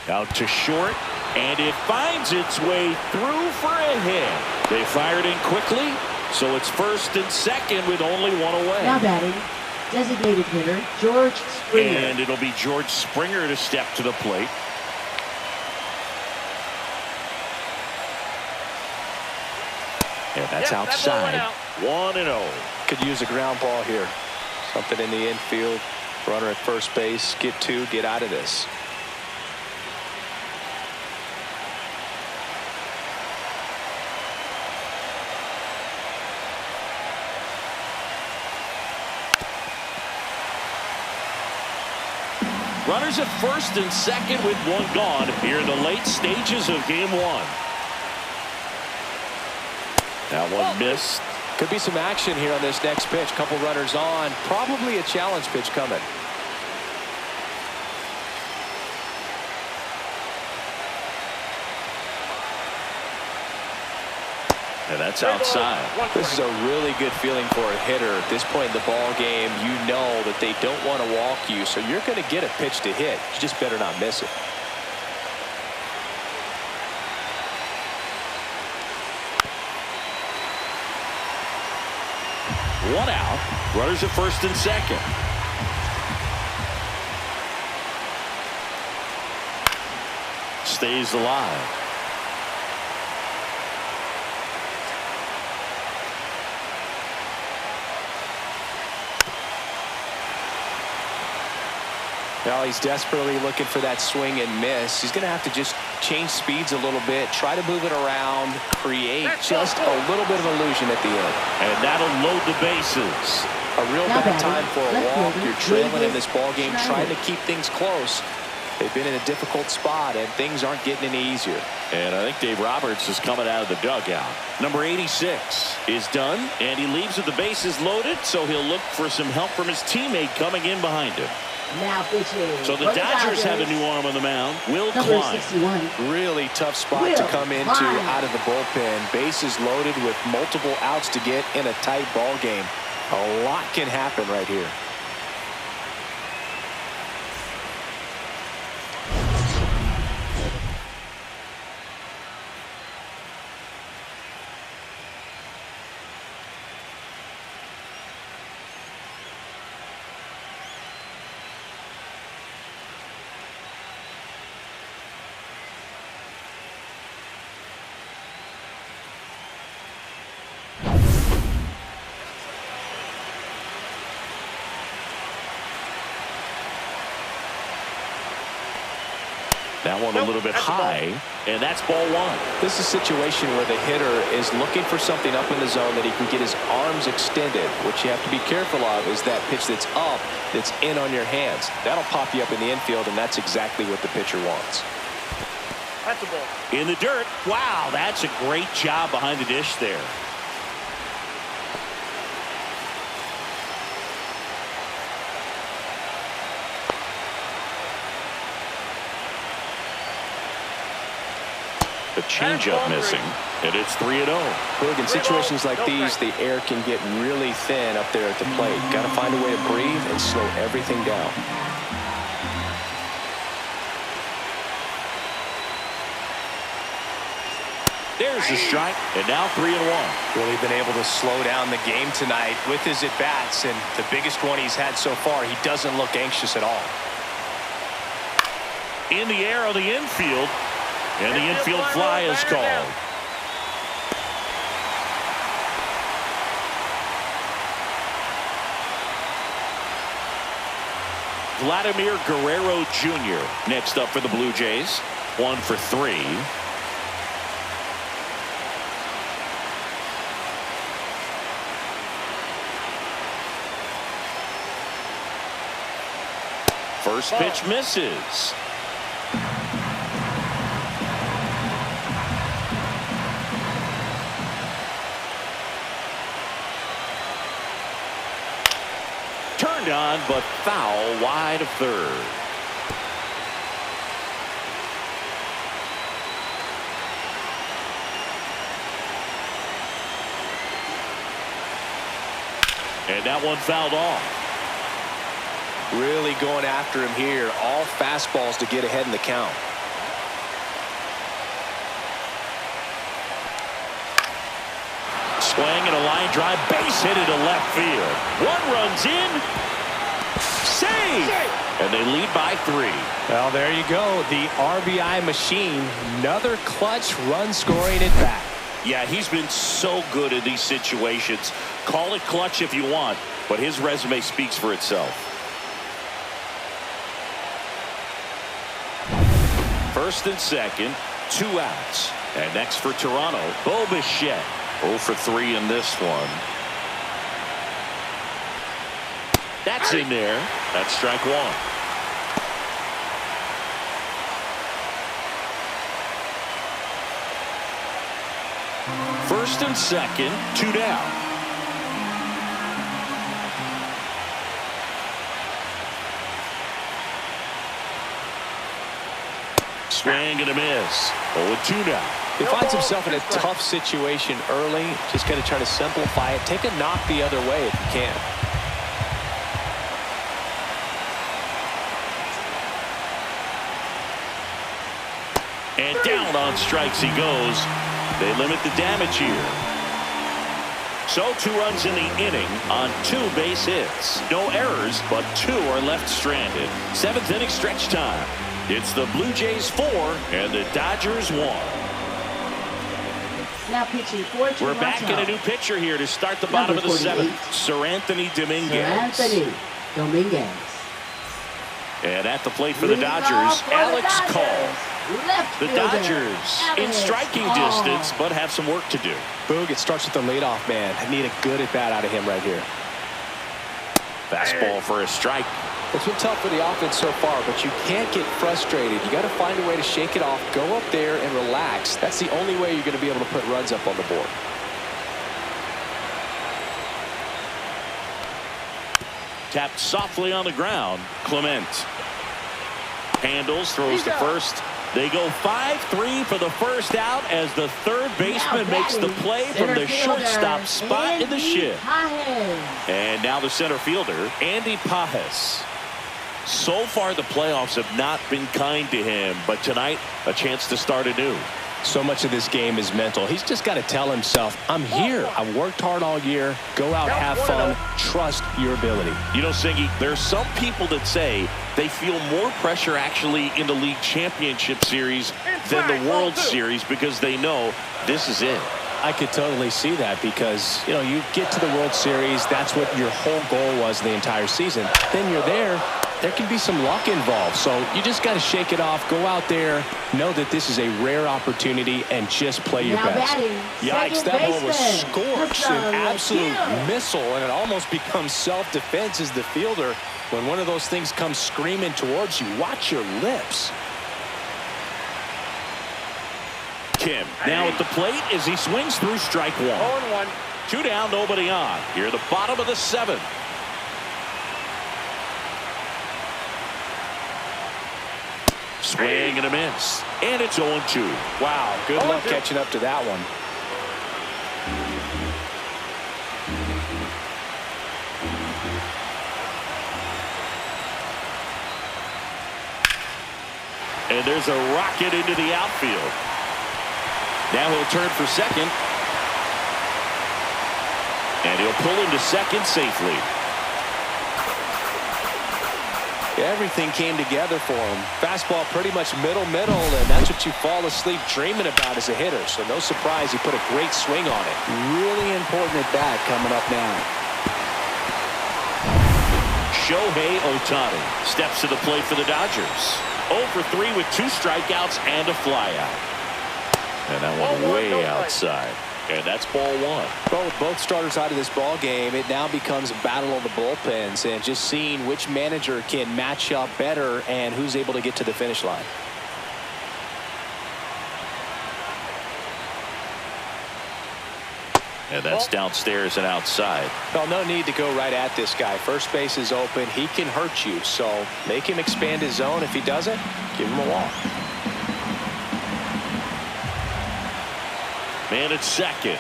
Out to short, and it finds its way through for a hit. They fired in quickly, so it's first and second with only one away. Now batting, designated hitter George Springer. And it'll be George Springer to step to the plate. And that's outside. 1-0. Could use a ground ball here. Something in the infield. Runner at first base. Get two. Get out of this. Runners at first and second with one gone here in the late stages of game one. That one missed. Could be some action here on this next pitch. Couple runners on. Probably a challenge pitch coming. And that's outside. This is a really good feeling for a hitter. At this point in the ball game, you know that they don't want to walk you, so you're going to get a pitch to hit. You just better not miss it. One out. Runners at first and second. Stays alive. Now he's desperately looking for that swing and miss. He's going to have to just change speeds a little bit, try to move it around, create just a little bit of illusion at the end. And that'll load the bases. A real bad time for a walk. You're trailing in this ball game, trying to keep things close. They've been in a difficult spot, and things aren't getting any easier. And I think Dave Roberts is coming out of the dugout. Number 86 is done, and he leaves with the bases loaded, so he'll look for some help from his teammate coming in behind him. Now pitching. So the Dodgers have a new arm on the mound. Will Number Klein. 61. Really tough spot to come into out of the bullpen. Bases loaded with multiple outs to get in a tight ball game. A lot can happen right here. That one a little bit high, and that's ball one. This is a situation where the hitter is looking for something up in the zone that he can get his arms extended. What you have to be careful of is that pitch that's up, that's in on your hands. That'll pop you up in the infield, and that's exactly what the pitcher wants. That's a ball. In the dirt. Wow, that's a great job behind the dish there. The changeup missing, and it's 3-0. Look, in situations like these, the air can get really thin up there at the plate. Got to find a way to breathe and slow everything down. There's the strike, and now 3-1. Really been able to slow down the game tonight with his at-bats, and the biggest one he's had so far, he doesn't look anxious at all. In the air on the infield. And the infield fly is called. Vladimir Guerrero Jr. next up for the Blue Jays. 1 for 3. First pitch misses. Turned on, but foul wide of third. And that one fouled off. Really going after him here. All fastballs to get ahead in the count. Swing and a line drive, base hit into left field. One runs in. Save! And they lead by 3. Well, there you go. The RBI machine. Another clutch run scoring at bat. Yeah, he's been so good in these situations. Call it clutch if you want, but his resume speaks for itself. First and second, 2 outs. And next for Toronto, Bo Bichette. 0 for 3 in this one. That's in there. That's strike 1. First and second, 2 down. Swing and a miss. 0-2 now. He finds himself in a tough situation early. Just got to try to simplify it. Take a knock the other way if you can. And down on strikes he goes. They limit the damage here. So 2 runs in the inning on 2 base hits. No errors, but 2 are left stranded. 7th inning stretch time. It's the Blue Jays 4 and the Dodgers 1. Now pitching for Toronto. We're back in a new pitcher here to start the bottom of the 7th. Seranthony Dominguez. Seranthony Dominguez. And at the plate for the Dodgers, Alex Cole. The Dodgers in striking distance, but have some work to do. Boog, it starts with the leadoff man. I need a good at-bat out of him right here. Fastball for a strike. It's been tough for the offense so far, but you can't get frustrated. You got to find a way to shake it off, go up there and relax. That's the only way you're going to be able to put runs up on the board. Tapped softly on the ground. Clement handles, throws to first. They go 5-3 for the first out as the third baseman makes the play from the shortstop spot in the shift. And now the center fielder, Andy Pajes. So far, the playoffs have not been kind to him, but tonight, a chance to start anew. So much of this game is mental. He's just got to tell himself, I'm here. I've worked hard all year. Go out, have fun, trust your ability. You know, Singy, there are some people that say they feel more pressure actually in the league championship series than the World Series because they know this is it. I could totally see that because, you know, you get to the World Series, that's what your whole goal was the entire season. Then you're there can be some luck involved. So you just got to shake it off, go out there, know that this is a rare opportunity, and just play your best. Yikes, that ball was scorched, an absolute missile, and it almost becomes self-defense as the fielder. When one of those things comes screaming towards you, watch your lips. Kim now at the plate as he swings through strike 1. 0-1. 2 down, nobody on. Here at the bottom of the 7th. Swing and a miss. And it's 0-2. Wow, good luck catching up to that one. And there's a rocket into the outfield. Now he'll turn for second. And he'll pull into second safely. Everything came together for him. Fastball pretty much middle, and that's what you fall asleep dreaming about as a hitter. So no surprise he put a great swing on it. Really important at bat coming up now. Shohei Ohtani steps to the plate for the Dodgers. 0 for 3 with 2 strikeouts and a flyout. And that one way outside. And that's ball one. Well, with both starters out of this ball game, it now becomes a battle of the bullpens and just seeing which manager can match up better and who's able to get to the finish line. And that's downstairs and outside. Well, no need to go right at this guy. First base is open. He can hurt you. So make him expand his zone. If he doesn't, give him a walk. Man at second.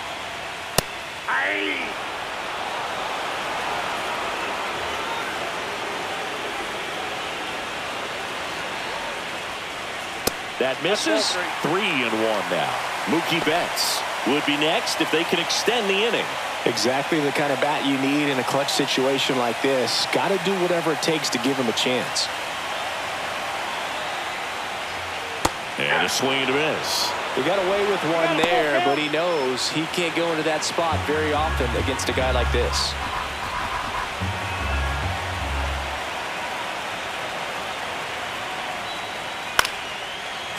That misses. 3-1 now. Mookie Betts would be next if they can extend the inning. Exactly the kind of bat you need in a clutch situation like this. Got to do whatever it takes to give him a chance. And a swing and a miss. He got away with one there, but he knows he can't go into that spot very often against a guy like this.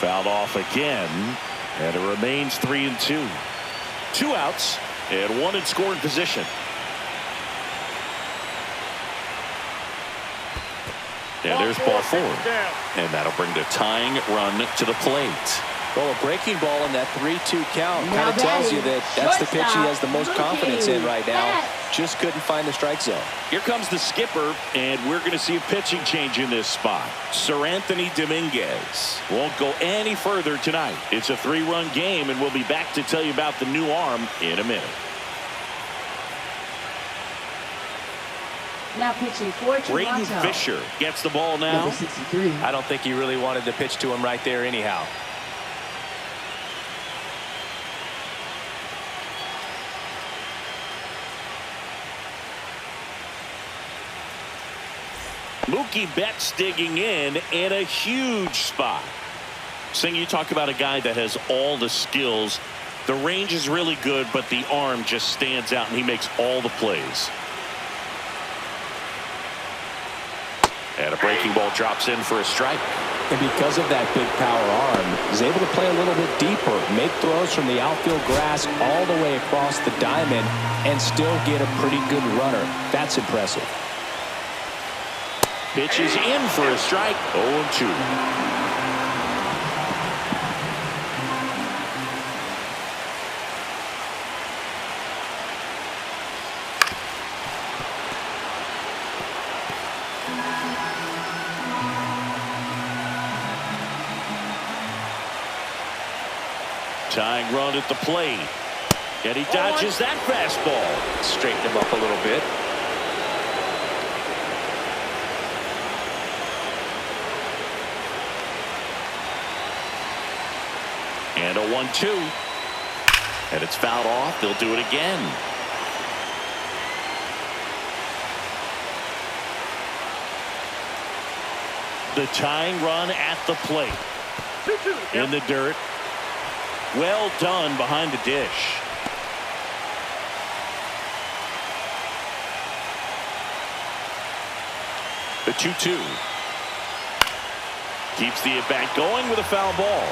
Fouled off again, and it remains 3-2. 2 outs and 1 in scoring position. And there's ball 4, and that'll bring the tying run to the plate. Well, a breaking ball in that 3-2 count kind of tells you that that's the pitch he has the most confidence in right now. Just couldn't find the strike zone. Here comes the skipper, and we're going to see a pitching change in this spot. Sir Anthony Dominguez won't go any further tonight. It's a 3-run game, and we'll be back to tell you about the new arm in a minute. Now pitching for Braden Toronto. Fisher gets the ball now. Number 63. I don't think he really wanted to pitch to him right there anyhow. Mookie Betts digging in a huge spot. Sing, you talk about a guy that has all the skills. The range is really good, but the arm just stands out, and he makes all the plays. And a breaking ball drops in for a strike. And because of that big power arm, he's able to play a little bit deeper, make throws from the outfield grass all the way across the diamond, and still get a pretty good runner. That's impressive. Pitch is in for a strike. 0-2. Tying run at the plate. And he dodges that fastball. Straighten him up a little bit. And a 1-2. And it's fouled off. They'll do it again. The tying run at the plate. In the dirt. Well done behind the dish. The 2-2. Keeps the at-bat going with a foul ball.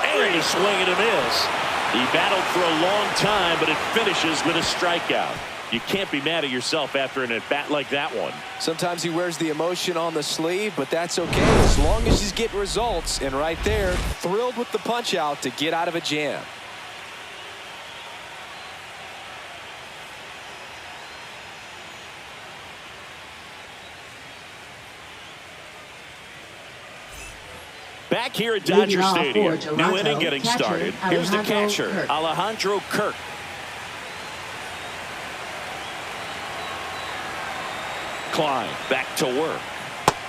And a swing and a miss. He battled for a long time, but it finishes with a strikeout. You can't be mad at yourself after an at-bat like that one. Sometimes he wears the emotion on the sleeve, but that's okay as long as he's getting results. And right there, thrilled with the punch out to get out of a jam. Back here at Dodger Stadium, new inning getting started. Here's the catcher, Alejandro Kirk. Klein back to work.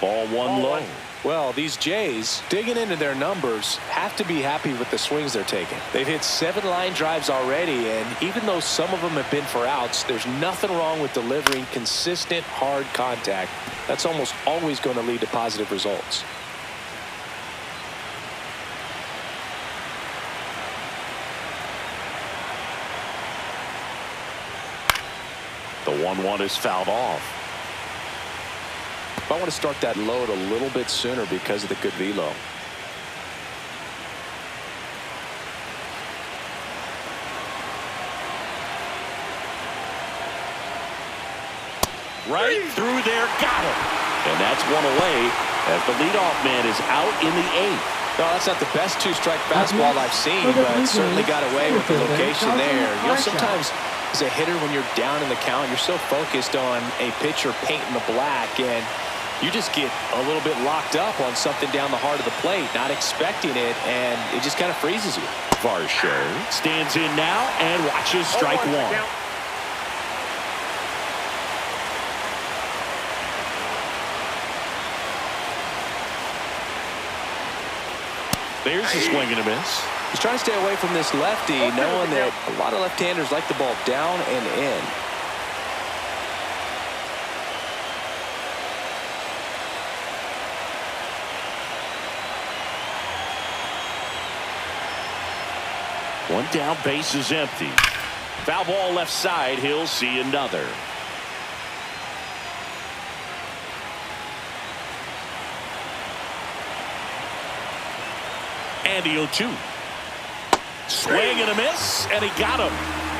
Ball 1 low. Well, these Jays, digging into their numbers, have to be happy with the swings they're taking. They've hit 7 line drives already, and even though some of them have been for outs, there's nothing wrong with delivering consistent, hard contact. That's almost always going to lead to positive results. The 1-1 is fouled off. I want to start that load a little bit sooner because of the good velo. Right through there, got him. And that's one away as the leadoff man is out in the eighth. No, that's not the best two-strike fastball I've seen, but certainly got away with the location there. You know, sometimes as a hitter, when you're down in the count, you're so focused on a pitcher painting the black, and you just get a little bit locked up on something down the heart of the plate, not expecting it, and it just kind of freezes you. Varsho stands in now and watches strike one. There's a swing and a miss. He's trying to stay away from this lefty, knowing that a lot of left-handers like the ball down and in. One down, base is empty. Foul ball left side, he'll see another. And the 0-2. Swing and a miss, and he got him.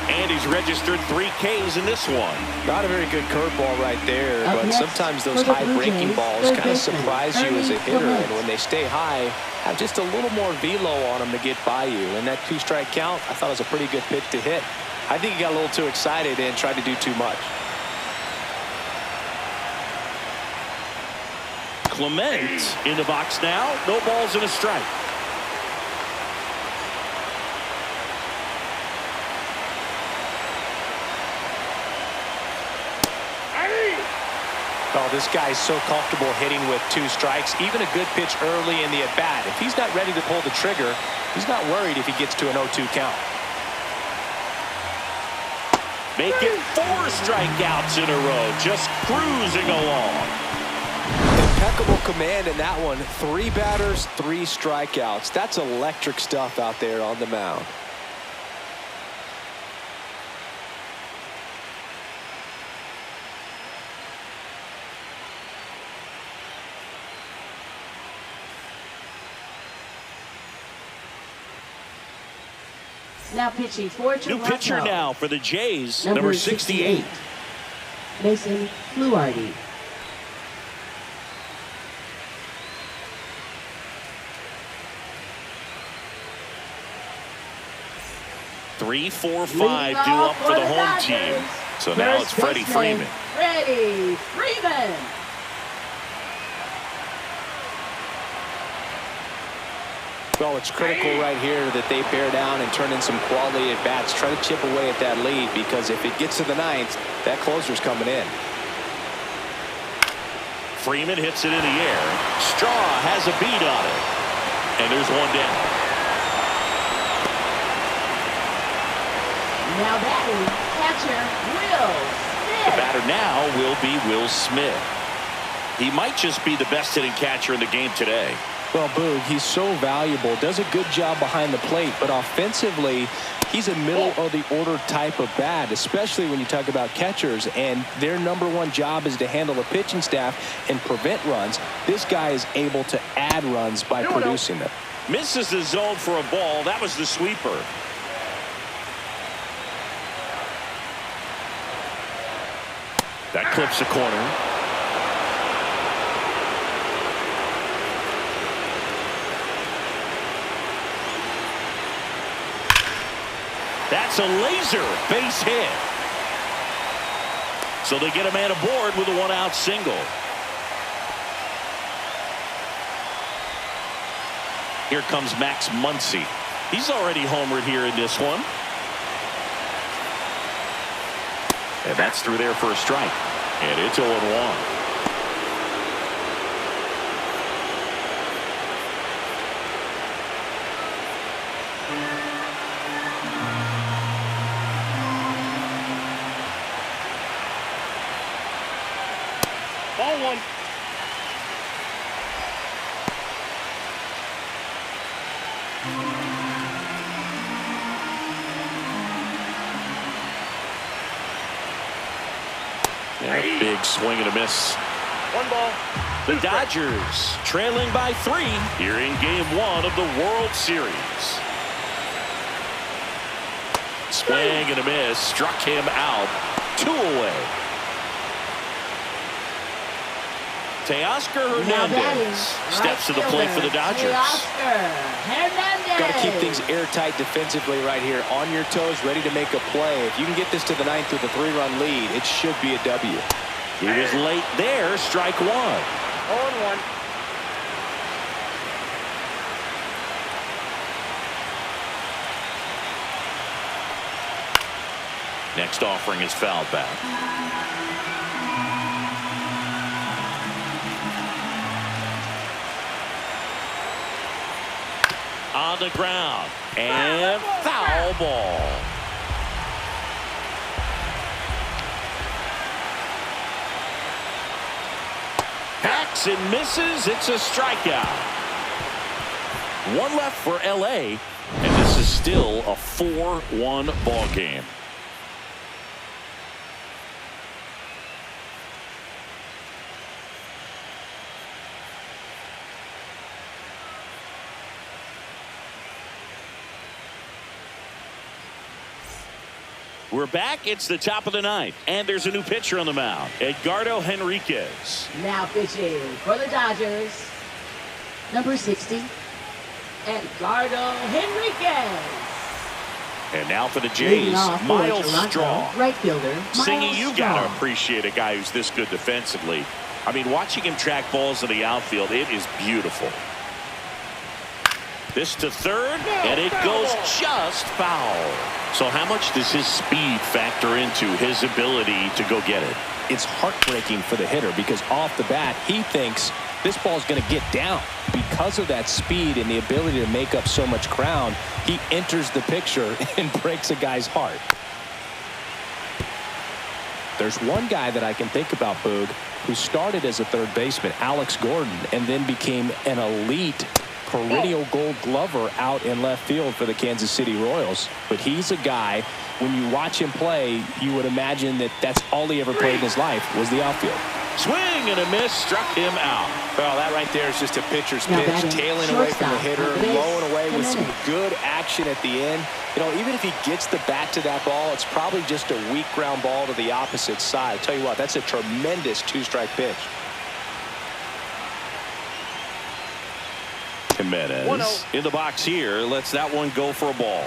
And he's registered 3 Ks in this one. Not a very good curveball right there, but sometimes those high breaking balls kind of surprise you as a hitter, and when they stay high, have just a little more velo on them to get by you. And that 2-strike count, I thought it was a pretty good pitch to hit. I think he got a little too excited and tried to do too much. Clement in the box now. No balls and a strike. Oh, this guy's so comfortable hitting with 2 strikes. Even a good pitch early in the at-bat. If he's not ready to pull the trigger, he's not worried if he gets to an 0-2 count. Making 4 strikeouts in a row. Just cruising along. Impeccable command in that one. 3 batters, 3 strikeouts. That's electric stuff out there on the mound. Now pitching for New pitcher now for the Jays, number 68. Mason Fluharty. Three, 4, 5 due up for the home team. So now it's Freddie Freeman. Freddie Freeman. Well, it's critical right here that they bear down and turn in some quality at bats. Try to chip away at that lead, because if it gets to the 9th, that closer's coming in. Freeman hits it in the air. Straw has a beat on it. And there's one down. Now batting, catcher Will Smith. The batter now will be Will Smith. He might just be the best hitting catcher in the game today. Well, Boog, he's so valuable, does a good job behind the plate, but offensively, he's a middle-of-the-order type of bat, especially when you talk about catchers, and their #1 job is to handle the pitching staff and prevent runs. This guy is able to add runs by producing them. Misses the zone for a ball. That was the sweeper. That clips the corner. That's a laser base hit. So they get a man aboard with a 1-out single. Here comes Max Muncy. He's already homered here in this one. And that's through there for a strike. And it's 0-1. Ball 1. Yeah, big swing and a miss. 1 ball. The Dodgers trailing by 3 here in Game 1 of the World Series. Swing and a miss. Struck him out. 2 away. Teoscar Hernandez steps to the plate for the Dodgers. Got to keep things airtight defensively right here. On your toes, ready to make a play. If you can get this to the 9th with a 3-run lead, it should be a W. He was late there. Strike 1. 0-1. Next offering is fouled back. On the ground. And foul ball. Hacks and misses. It's a strikeout. 1 left for LA. And this is still a 4-1 ball game. We're back. It's the top of the 9th. And there's a new pitcher on the mound. Edgardo Henriquez. Now pitching for the Dodgers, number 60, Edgardo Henriquez. And now for the Jays, Miles Straw. Right fielder, Singy, you got to Straw. appreciate a guy who's this good defensively. I mean, watching him track balls in the outfield, it is beautiful. This to third, and it goes just foul. So how much does his speed factor into his ability to go get it? It's heartbreaking for the hitter because off the bat, he thinks this ball's going to get down. Because of that speed and the ability to make up so much ground, he enters the picture and breaks a guy's heart. There's one guy that I can think about, Boog, who started as a third baseman, Alex Gordon, and then became an elite perennial gold glover out in left field for the Kansas City Royals. But he's a guy, when you watch him play, you would imagine that that's all he ever played in his life was the outfield. Swing and a miss, struck him out. Well, that right there is just a pitcher's pitch, tailing away from the hitter, blowing away with some good action at the end. You know, even if he gets the bat to that ball, it's probably just a weak ground ball to the opposite side. I'll tell you what, that's a tremendous 2-strike pitch. Jimenez in the box here, lets that one go for a ball.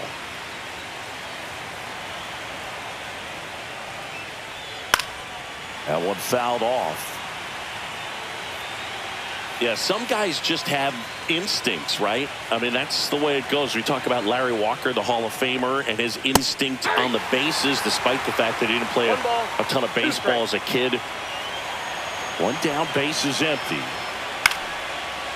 That one fouled off. Yeah, some guys just have instincts, right? I mean, that's the way it goes. We talk about Larry Walker, the Hall of Famer, and his instinct on the bases, despite the fact that he didn't play a ton of baseball as a kid. 1 down, base is empty.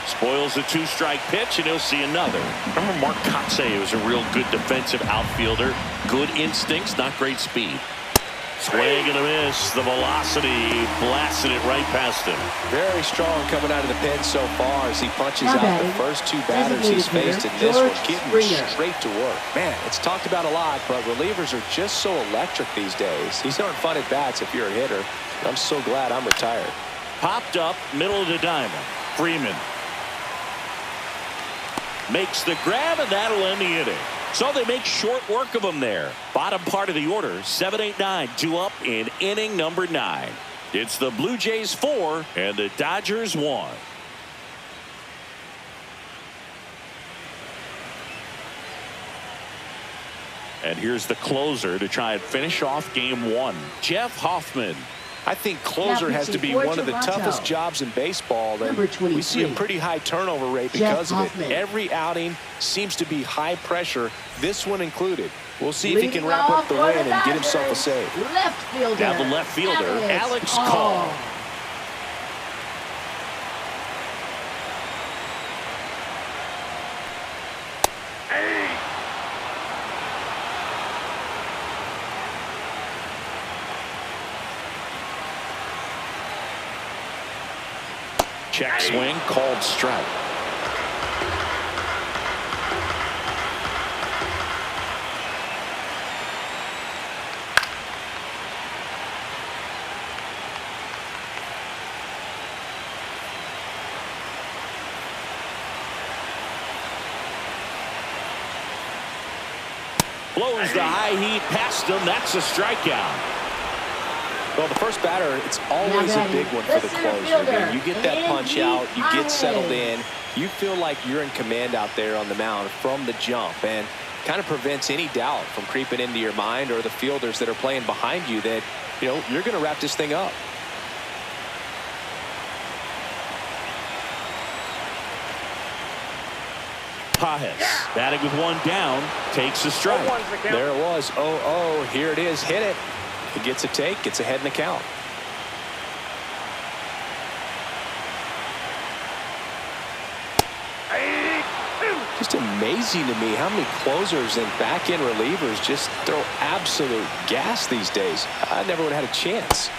Spoils the 2-strike pitch, and he'll see another. Remember Mark Kotsay was a real good defensive outfielder. Good instincts, not great speed. Swing and a miss. The velocity blasted it right past him. Very strong coming out of the pen so far as he punches out the first 2 batters he's faced in this one, getting straight to work. Man, it's talked about a lot, but relievers are just so electric these days. These aren't fun at bats if you're a hitter. I'm so glad I'm retired. Popped up, middle of the diamond. Freeman makes the grab, and that'll end the inning. So they make short work of him there. Bottom part of the order, 7-8-9, 2 up in inning number 9. It's the Blue Jays 4 and the Dodgers 1. And here's the closer to try and finish off game 1. Jeff Hoffman. I think closer has to be one of the toughest jobs in baseball, and we see a pretty high turnover rate because of it. Every outing seems to be high pressure, this one included. We'll see if he can wrap up the win and get himself a save. Left fielder. Now the left fielder, Alex Call. Check swing, called strike. Blows the high heat past him. That's a strikeout. Well, the first batter, it's always a big one for the closer. I mean, you get that punch out, you get settled in, you feel like you're in command out there on the mound from the jump, and kind of prevents any doubt from creeping into your mind or the fielders that are playing behind you that, you know, you're going to wrap this thing up. Pajes batting with one down, takes a strike. There it was. 0-0. Here it is. Hit it. He gets a take, gets ahead in the count. Just amazing to me how many closers and back-end relievers just throw absolute gas these days. I never would have had a chance.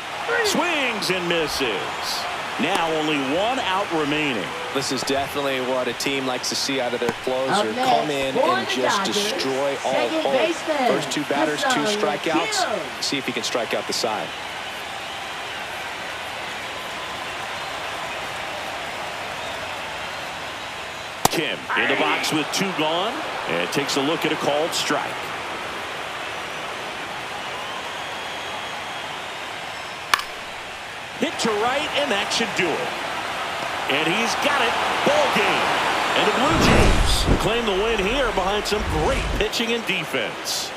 Swings and misses. Now only one out remaining. This is definitely what a team likes to see out of their closer. Come in and just destroy all hope. First two batters, 2 strikeouts. See if he can strike out the side. Kim in the box with 2 gone and takes a look at a called strike. Hit to right, and that should do it. And he's got it. Ball game. And the Blue Jays claim the win here behind some great pitching and defense.